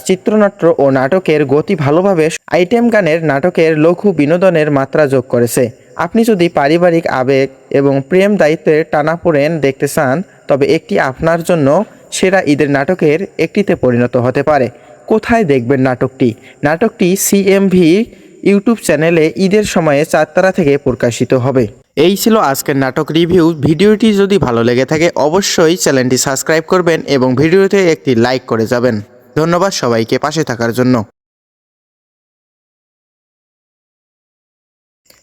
চিত্রনাট্য ও নাটকের গতি ভালোভাবে আইটেম গানের নাটকের লঘু বিনোদনের মাত্রা যোগ করেছে। আপনি যদি পারিবারিক আবেগ এবং প্রেম দায়িত্বের টানাপোড়েন দেখতে চান, তবে একটি আপনার জন্য সেরা ঈদের নাটকের একটিতে পরিণত হতে পারে। কোথায় দেখবেন নাটকটি? নাটকটি সিএমভি ইউটিউব চ্যানেলে ঈদের সময়ে 4 তারা থেকে প্রকাশিত হবে। এই ছিল আজকের নাটক রিভিউ। ভিডিওটি যদি ভালো লেগে থাকে অবশ্যই চ্যানেলটি সাবস্ক্রাইব করবেন এবং ভিডিওতে একটি লাইক করে যাবেন। ধন্যবাদ সবাইকে পাশে থাকার জন্য।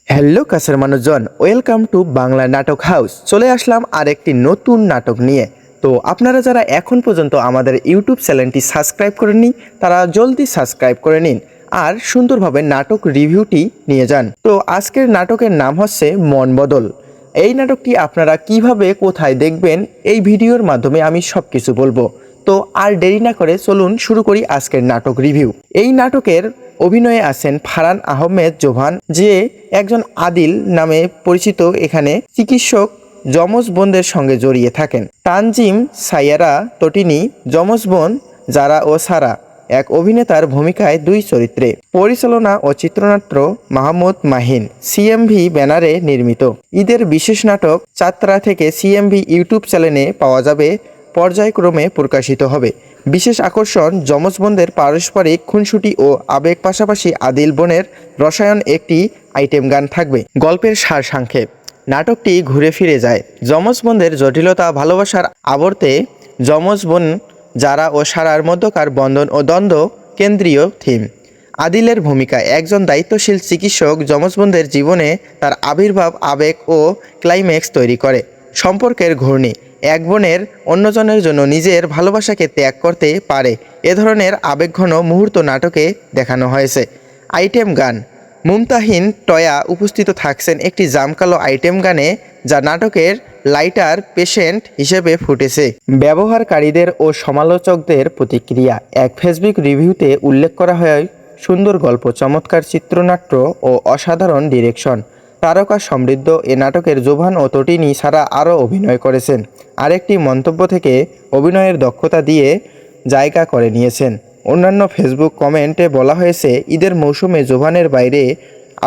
হ্যালো কাছের মানুষজন, ওয়েলকাম টু বাংলা নাটক হাউস। চলে আসলাম আরেকটি নতুন নাটক নিয়ে। তো আপনারা যারা এখন পর্যন্ত আমাদের ইউটিউব চ্যানেলটি সাবস্ক্রাইব করেননি, তারা জলদি সাবস্ক্রাইব করে নিন আর সুন্দরভাবে নাটক রিভিউটি নিয়ে যান। তো আজকের নাটকের নাম হচ্ছে মনবদল। এই নাটকটি আপনারা কিভাবে কোথায় দেখবেন এই ভিডিওর মাধ্যমে আমি সব কিছু বলবো। তো আর দেরি না করে চলুন শুরু করি আজকের নাটক রিভিউ। এই নাটকের অভিনয়ে আছেন ফারহান আহমেদ জোভান, যে একজন আদিল নামে পরিচিত এখানে চিকিৎসক যমজ বোনদের সঙ্গে জড়িয়ে থাকেন। তানজিম সাইয়ারা তটিনী, যমজ বোন জারা ও সারা, এক অভিনেতার ভূমিকায় দুই চরিত্রে। পরিচালনা ও চিত্রনাট্য মাহমুদ মাহিন। সিএমভি ব্যানারে নির্মিত। ঈদের বিশেষ নাটক 4 তারা থেকে সিএমভি ইউটিউব চ্যানেলে পাওয়া যাবে, পর্যায়ক্রমে প্রকাশিত হবে। বিশেষ আকর্ষণ যমজ বোনদের পারস্পরিক খুনসুটি ও আবেগ, পাশাপাশি আদিল বোনের রসায়ন একটি আইটেম গান থাকবে। গল্পের সারসংক্ষেপ। নাটকটি ঘুরে ফিরে যায় যমজ বোনদের জটিলতা, ভালোবাসার আবর্তে যমজ বোন জারা ও সারার মধ্যকার বন্ধন ও দ্বন্দ্ব কেন্দ্রীয় থিম। আদিলের ভূমিকা একজন দায়িত্বশীল চিকিৎসক যমজ বোনদের জীবনে তার আবির্ভাব, আবেগ ও ক্লাইম্যাক্স তৈরি করে। সম্পর্কের ঘূর্ণি। এক বোনের অন্যজনের জন্য নিজের ভালোবাসাকে ত্যাগ করতে পারে, এ ধরনের আবেগঘন মুহূর্ত নাটকে দেখানো হয়েছে। আইটেম গান। মুমতাহিন টয়া উপস্থিত থাকছেন একটি জামকালো আইটেম গানে, যা নাটকের লাইটার পেশেন্ট হিসেবে ফুটেছে। ব্যবহারকারীদের ও সমালোচকদের প্রতিক্রিয়া। এক ফেসবুক রিভিউতে উল্লেখ করা হয়, সুন্দর গল্প, চমৎকার চিত্রনাট্য ও অসাধারণ ডিরেকশন। তারকা সমৃদ্ধ এ নাটকের জোভান ও তটিনী ছাড়া আরও অভিনয় করেছেন। আরেকটি মন্তব্য থেকে অভিনয়ের দক্ষতা দিয়ে জায়গা করে নিয়েছেন। অন্যান্য ফেসবুক কমেন্টে বলা হয়েছে, ঈদের মৌসুমে জোভানের বাইরে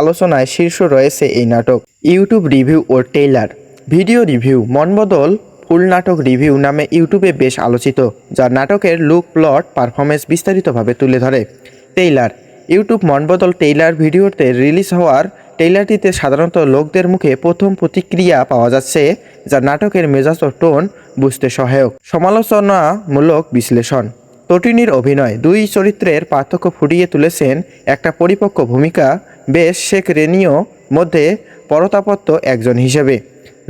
আলোচনায় শীর্ষ রয়েছে এই নাটক। ইউটিউব রিভিউ ও trailer. Video review. Monbodol full নাটক রিভিউ নামে ইউটিউবে বেশ আলোচিত, যা নাটকের লুক, প্লট, পারফরমেন্স বিস্তারিতভাবে তুলে ধরে। ট্রেইলার। ইউটিউব মনবদল ট্রেইলার ভিডিওতে রিলিজ হওয়ার ট্রেইলারটিতে সাধারণত লোকদের মুখে প্রথম প্রতিক্রিয়া পাওয়া যাচ্ছে, যা নাটকের মেজাজ ও টোন বুঝতে সহায়ক। সমালোচনামূলক বিশ্লেষণ। তটিনীর অভিনয়। দুই চরিত্রের পার্থক্য ফুটিয়ে তুলেছেন একটা পরিপক্ক ভূমিকা বেশ শেখ রেনিও মধ্যে পরতাপত্য একজন হিসেবে।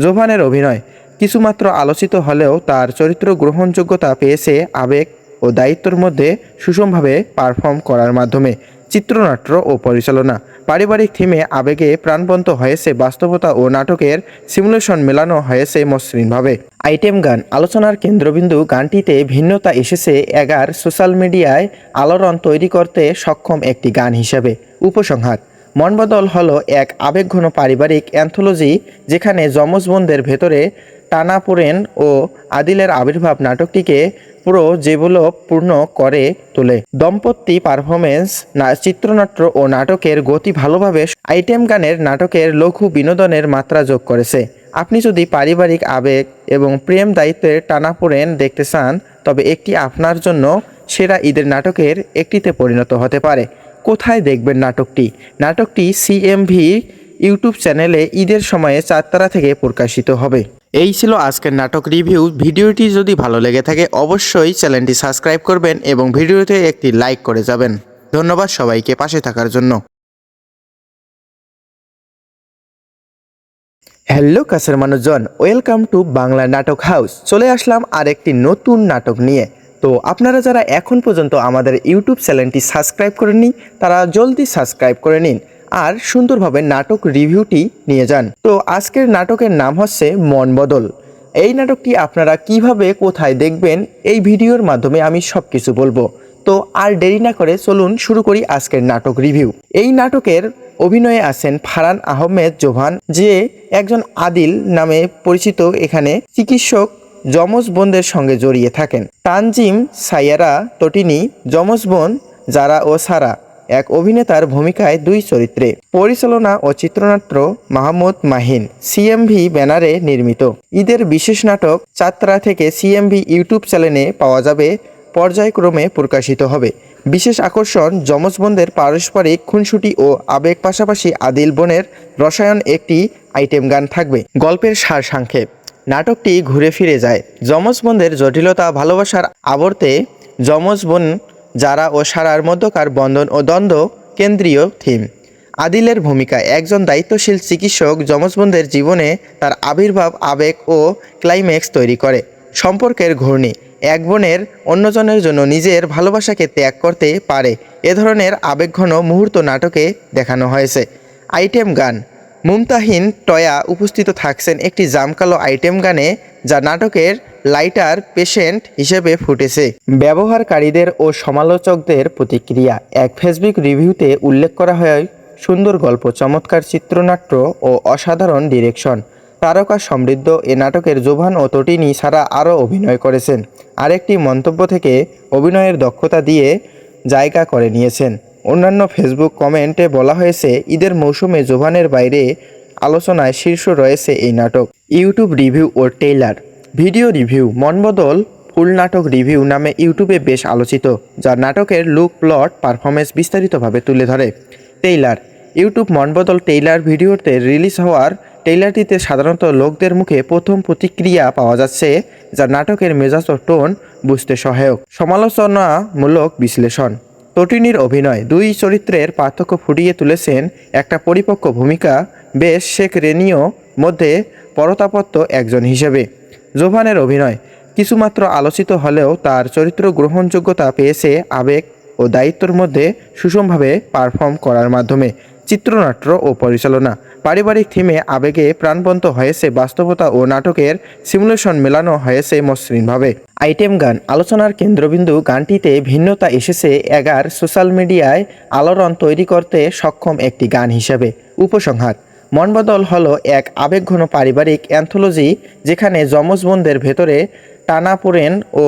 জোভানের অভিনয় কিছুমাত্র আলোচিত হলেও তার চরিত্র গ্রহণযোগ্যতা পেয়েছে আবেগ ও দায়িত্বর মধ্যে সুষমভাবে পারফর্ম করার মাধ্যমে। চিত্রনাট্য ও পরিচালনা। পারিবারিক থিমে আবেগে প্রাণবন্ত হয়েছে বাস্তবতা ও নাটকের সিমুলেশন মেলানো হয়েছে মসৃণভাবে। আইটেম গান। আলোচনার কেন্দ্রবিন্দু গানটিতে ভিন্নতা এসেছে এগার সোশ্যাল মিডিয়ায় আলোড়ন তৈরি করতে সক্ষম একটি গান হিসেবে। উপসংহার। মনবদল হলো এক আবেগঘন পারিবারিক অ্যান্থোলজি, যেখানে যমজ বোনদের ভেতরে টানাপোড়েন ও আদিলের আবির্ভাব নাটকটিকে পুরো জীবনপূর্ণ করে তোলে। দম্পতি পারফরমেন্স, চিত্রনাট্য ও নাটকের গতি ভালোভাবে আইটেম গানের নাটকের লঘু বিনোদনের মাত্রা যোগ করেছে। আপনি যদি পারিবারিক আবেগ এবং প্রেম দায়িত্বের টানাপোড়েন দেখতে চান, তবে একটি আপনার জন্য সেরা ঈদের নাটকের একটিতে পরিণত হতে পারে। কোথায় দেখবেন নাটকটি? নাটকটি সিএমভি ইউটিউব চ্যানেলে ঈদের সময়ে 4 তারা থেকে প্রকাশিত হবে। এই ছিল আজকের নাটক রিভিউ। ভিডিওটি যদি ভালো লেগে থাকে অবশ্যই চ্যানেলটি সাবস্ক্রাইব করবেন এবং ভিডিওতে একটি লাইক করে যাবেন। ধন্যবাদ সবাইকে পাশে থাকার জন্য। হ্যালো কাছের মানুষজন, ওয়েলকাম টু বাংলা নাটক হাউস। চলে আসলাম আর একটি নতুন নাটক নিয়ে। তো আপনারা যারা এখন পর্যন্ত আমাদের ইউটিউব চ্যানেলটি সাবস্ক্রাইব করেননি, তারা জলদি সাবস্ক্রাইব করে নিন আর সুন্দরভাবে নাটক রিভিউটি নিয়ে যান। তো আজকের নাটকের নাম হচ্ছে মন বদল। এই নাটকটি আপনারা কিভাবে কোথায় দেখবেন এই ভিডিওর মাধ্যমে আমি সব কিছু বলবো। তো আর দেরি না করে চলুন শুরু করি আজকের নাটক রিভিউ। এই নাটকের অভিনয়ে আছেন ফারহান আহমেদ জোহান, যে একজন আদিল নামে পরিচিত এখানে চিকিৎসক যমজ বোনদের সঙ্গে জড়িয়ে থাকেন। তানজিম সাইয়ারা তটিনী যমজ বোন জারা ও সারা এক অভিনেতার ভূমিকায় দুই চরিত্রে। পরিচালনা ও চিত্রনাট্য মাহমুদ মাহিন। সিএমভি ব্যানারে নির্মিত। ঈদের বিশেষ নাটক 4 তারা থেকে সিএমভি ইউটিউব চ্যানেলে পাওয়া যাবে, পর্যায়ক্রমে প্রকাশিত হবে। বিশেষ আকর্ষণ যমজ বোনদের পারস্পরিক খুনসুটি ও আবেগ, পাশাপাশি আদিল বোনের রসায়ন একটি আইটেম গান থাকবে। গল্পের সারসংক্ষেপ: নাটকটি ঘুরে ফিরে যায় যমজ বোনদের জটিলতা, ভালোবাসার আবর্তে যমজ বোন জারা ও সারার মধ্যকার বন্ধন ও দ্বন্দ্ব কেন্দ্রীয় থিম। আদিলের ভূমিকা: একজন দায়িত্বশীল চিকিৎসক যমজ বোনদের জীবনে তার আবির্ভাব, আবেগ ও ক্লাইম্যাক্স তৈরি করে। সম্পর্কের ঘূর্ণি: এক বোনের অন্যজনের জন্য নিজের ভালোবাসাকে ত্যাগ করতে পারে, এ ধরনের আবেগঘন মুহূর্ত নাটকে দেখানো হয়েছে। আইটেম গান: মুমতাহিন টয়া উপস্থিত থাকছেন একটি জামকালো আইটেম গানে, যা নাটকের লাইটার পেশেন্ট হিসেবে ফুটেছে। ব্যবহারকারীদের ও সমালোচকদের প্রতিক্রিয়া: এক ফেসবুক রিভিউতে উল্লেখ করা হয়, সুন্দর গল্প, চমৎকার চিত্রনাট্য ও অসাধারণ ডিরেকশন। তারকা সমৃদ্ধ এ নাটকের জোভান ও তটিনী ছাড়া আরও অভিনয় করেছেন। আরেকটি মন্তব্য থেকে অভিনয়ের দক্ষতা দিয়ে জায়গা করে নিয়েছেন। অন্যান্য ফেসবুক কমেন্টে বলা হয়েছে, ঈদের মৌসুমে জোভানের বাইরে আলোচনায় শীর্ষ রয়েছে এই নাটক। ইউটিউব রিভিউ ও trailer. Video review: Monbodol full নাটক রিভিউ নামে ইউটিউবে বেশ আলোচিত, যা নাটকের লুক, প্লট, পারফরমেন্স বিস্তারিতভাবে তুলে ধরে। ট্রেইলার: ইউটিউব মনবদল ট্রেইলার ভিডিওতে রিলিজ হওয়ার ট্রেইলারটিতে সাধারণত লোকদের মুখে প্রথম প্রতিক্রিয়া পাওয়া যাচ্ছে, যা নাটকের মেজাজ ও টোন বুঝতে সহায়ক। সমালোচনামূলক বিশ্লেষণ: তটিনীর অভিনয়: দুই চরিত্রের পার্থক্য ফুটিয়ে তুলেছেন একটা পরিপক্ক ভূমিকা বেশ শেখ রেনিও মধ্যে পরতাপত্য একজন হিসেবে। জোভানের অভিনয় কিছুমাত্র আলোচিত হলেও তার চরিত্র গ্রহণযোগ্যতা পেয়েছে আবেগ ও দায়িত্বের মধ্যে সুষমভাবে পারফর্ম করার মাধ্যমে। চিত্রনাট্য ও পরিচালনা: পারিবারিক থিমে আবেগে প্রাণবন্ত হয়েছে বাস্তবতা ও নাটকের সিমুলেশন মেলানো হয়েছে মসৃণভাবে। আইটেম গান আলোচনার কেন্দ্রবিন্দু। গানটিতে ভিন্নতা এসেছে এগার সোশ্যাল মিডিয়ায় আলোড়ন তৈরি করতে সক্ষম একটি গান হিসেবে। উপসংহার: মনবদল হলো এক আবেগঘন পারিবারিক অ্যান্থোলজি, যেখানে যমজ বোনদের ভেতরে টানাপোড়েন ও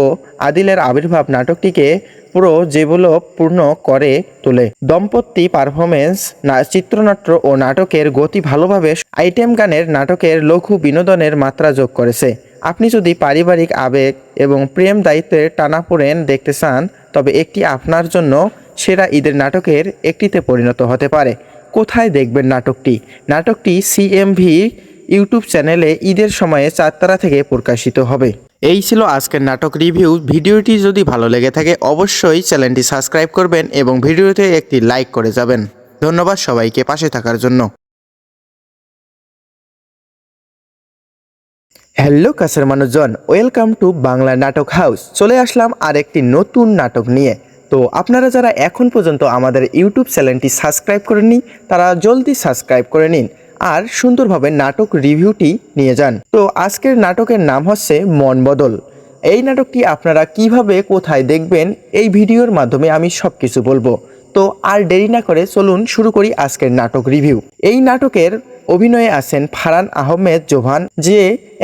আদিলের আবির্ভাব নাটকটিকে পুরো জীবনপূর্ণ করে তোলে। দম্পতি পারফরমেন্স, চিত্রনাট্য ও নাটকের গতি ভালোভাবে আইটেম গানের নাটকের লঘু বিনোদনের মাত্রা যোগ করেছে। আপনি যদি পারিবারিক আবেগ এবং প্রেম দায়িত্বের টানাপোড়েন দেখতে চান, তবে একটি আপনার জন্য সেরা ঈদের নাটকের একটিতে পরিণত হতে পারে। কোথায় দেখবেন নাটকটি? নাটকটি সিএমভি ইউটিউব চ্যানেলে ঈদের সময়ে 4 তারা থেকে প্রকাশিত হবে। এই ছিল আজকের নাটক রিভিউ। ভিডিওটি যদি ভালো লেগে থাকে অবশ্যই চ্যানেলটি সাবস্ক্রাইব করবেন এবং ভিডিওতে একটি লাইক করে যাবেন। ধন্যবাদ সবাইকে পাশে থাকার জন্য। হ্যালো কাছের মানুষজন, ওয়েলকাম টু বাংলা নাটক হাউস। চলে আসলাম আর একটি নতুন নাটক নিয়ে। তো আপনারা যারা এখন পর্যন্ত আমাদের ইউটিউব চ্যানেলটি সাবস্ক্রাইব করেননি, তারা জলদি সাবস্ক্রাইব করে নিন আর সুন্দরভাবে নাটক রিভিউটি নিয়ে যান। তো আজকের নাটকের নাম হচ্ছে মন বদল। এই নাটকটি আপনারা কিভাবে কোথায় দেখবেন এই ভিডিওর মাধ্যমে আমি সব কিছু বলবো। তো আর দেরি না করে চলুন শুরু করি আজকের নাটক রিভিউ। এই নাটকের অভিনয়ে আছেন ফারহান আহমেদ জোভান, যে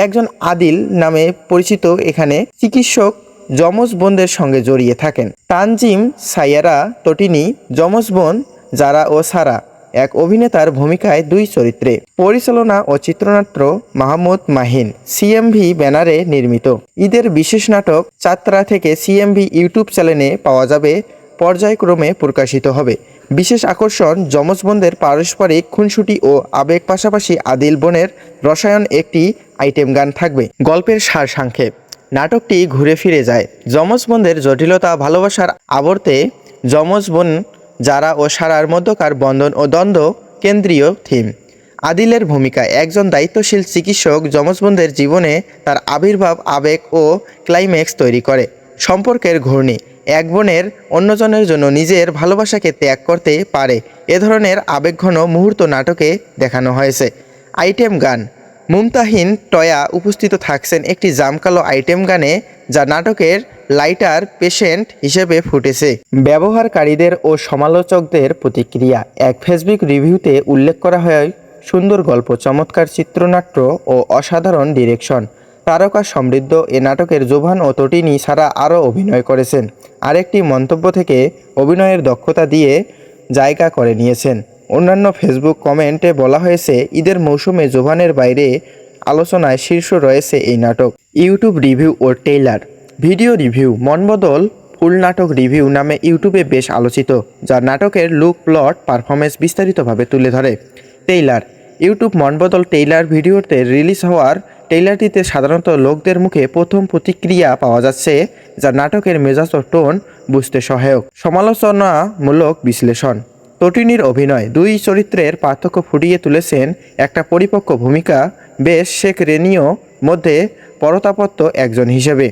একজন আদিল নামে পরিচিত এখানে চিকিৎসক যমজ বোনদের সঙ্গে জড়িয়ে থাকেন। তানজিম সাইয়ারা তটিনী যমজ বোন জারা ও সারা এক অভিনেতার ভূমিকায় দুই চরিত্রে। পরিচালনা ও চিত্রনাট্য মাহমুদ মাহিন, সিএমভি ব্যানারে নির্মিত। ঈদের বিশেষ নাটক চাত্রা থেকে সিএমভি ইউটিউব চ্যানেলে পাওয়া যাবে, পর্যায়ক্রমে প্রকাশিত হবে। বিশেষ আকর্ষণ যমজ বোনদের পারস্পরিক খুনসুটি ও আবেগ, পাশাপাশি আদিল বোনের রসায়ন, একটি আইটেম গান থাকবে। গল্পের সারসংক্ষেপ: নাটকটি ঘুরে ফিরে যায় যমজ বোনদের জটিলতা, ভালোবাসার আবর্তে যমজ বোন জারা ও সারার মধ্যকার বন্ধন ও দ্বন্দ্ব কেন্দ্রীয় থিম। আদিলের ভূমিকা: একজন দায়িত্বশীল চিকিৎসক যমজ বোনদের জীবনে তার আবির্ভাব, আবেগ ও ক্লাইম্যাক্স তৈরি করে। সম্পর্কের ঘূর্ণি: এক বোনের অন্যজনের জন্য নিজের ভালোবাসাকে ত্যাগ করতে পারে, এ ধরনের আবেগঘন মুহূর্ত নাটকে দেখানো হয়েছে। আইটেম গান: মুমতাহিন টয়া উপস্থিত থাকছেন একটি জামকালো আইটেম গানে, যা নাটকের লাইটার পেশেন্ট হিসেবে ফুটেছে। ব্যবহারকারীদের ও সমালোচকদের প্রতিক্রিয়া: এক ফেসবুক রিভিউতে উল্লেখ করা হয়, সুন্দর গল্প, চমৎকার চিত্রনাট্য ও অসাধারণ ডিরেকশন। তারকা সমৃদ্ধ এ নাটকের জোভান ও তটিনী ছাড়া আরও অভিনয় করেছেন। আরেকটি মন্তব্য থেকে অভিনয়ের দক্ষতা দিয়ে জায়গা করে নিয়েছেন। অন্যান্য ফেসবুক কমেন্টে বলা হয়েছে, ঈদের মৌসুমে জোভানের বাইরে আলোচনায় শীর্ষ রয়েছে এই নাটক। ইউটিউব রিভিউ ও trailer. Video review: Monbodol full নাটক রিভিউ নামে ইউটিউবে বেশ আলোচিত, যা নাটকের লুক, প্লট, পারফরমেন্স বিস্তারিতভাবে তুলে ধরে। ট্রেইলার: ইউটিউব মনবদল ট্রেইলার ভিডিওতে রিলিজ হওয়ার ট্রেইলারটিতে সাধারণত লোকদের মুখে প্রথম প্রতিক্রিয়া পাওয়া যাচ্ছে, যা নাটকের মেজাজ ও টোন বুঝতে সহায়ক। সমালোচনামূলক বিশ্লেষণ: তটিনীর অভিনয়: দুই চরিত্রের পার্থক্য ফুটিয়ে তুলেছেন একটা পরিপক্ক ভূমিকা বেশ শেখ রেনিও মধ্যে পরতাপত্য একজন হিসেবে।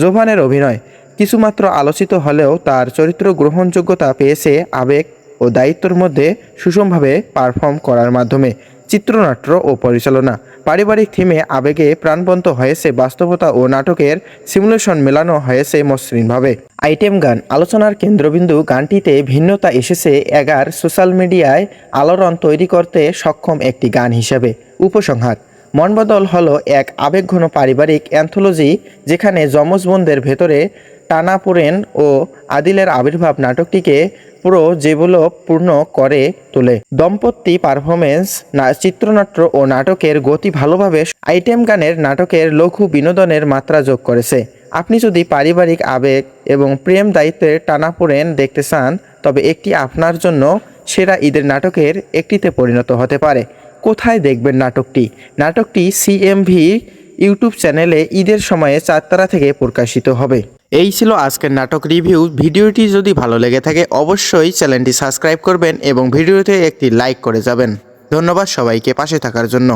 জোভানের অভিনয় কিছুমাত্র আলোচিত হলেও তার চরিত্র গ্রহণযোগ্যতা পেয়েছে আবেগ ও দায়িত্বের মধ্যে সুষমভাবে পারফর্ম করার মাধ্যমে। চিত্রনাট্য ও পরিচালনা: পারিবারিক থিমে আবেগে প্রাণবন্ত হয়েছে বাস্তবতা ও নাটকের সিমুলেশন মেলানো হয়েছে মসৃণভাবে। আইটেম গান আলোচনার কেন্দ্রবিন্দু। গানটিতে ভিন্নতা এসেছে এগার সোশ্যাল মিডিয়ায় আলোড়ন তৈরি করতে সক্ষম একটি গান হিসেবে। উপসংহার: মনবদল হলো এক আবেগঘন পারিবারিক অ্যান্থোলজি, যেখানে যমজ বোনদের ভেতরে টানাপোড়েন ও আদিলের আবির্ভাব নাটকটিকে পুরো পূর্ণ করে তোলে। দম্পতি পারফরমেন্স, চিত্রনাট্য ও নাটকের গতি ভালোভাবে আইটেম গানের নাটকের লঘু বিনোদনের মাত্রা যোগ করেছে। আপনি যদি পারিবারিক আবেগ এবং প্রেম দায়িত্বের টানাপোড়েন দেখতে চান, তবে একটি আপনার জন্য সেরা ঈদের নাটকের একটিতে পরিণত হতে পারে। কোথায় দেখবেন নাটকটি? নাটকটি সিএমভি ইউটিউব চ্যানেলে ঈদের সময়ে চাত্রা থেকে প্রকাশিত হবে। এই ছিল আজকের নাটক রিভিউ। ভিডিওটি যদি ভালো লেগে থাকে অবশ্যই চ্যানেলটি সাবস্ক্রাইব করবেন এবং ভিডিওতে একটি লাইক করে যাবেন। ধন্যবাদ সবাইকে পাশে থাকার জন্য।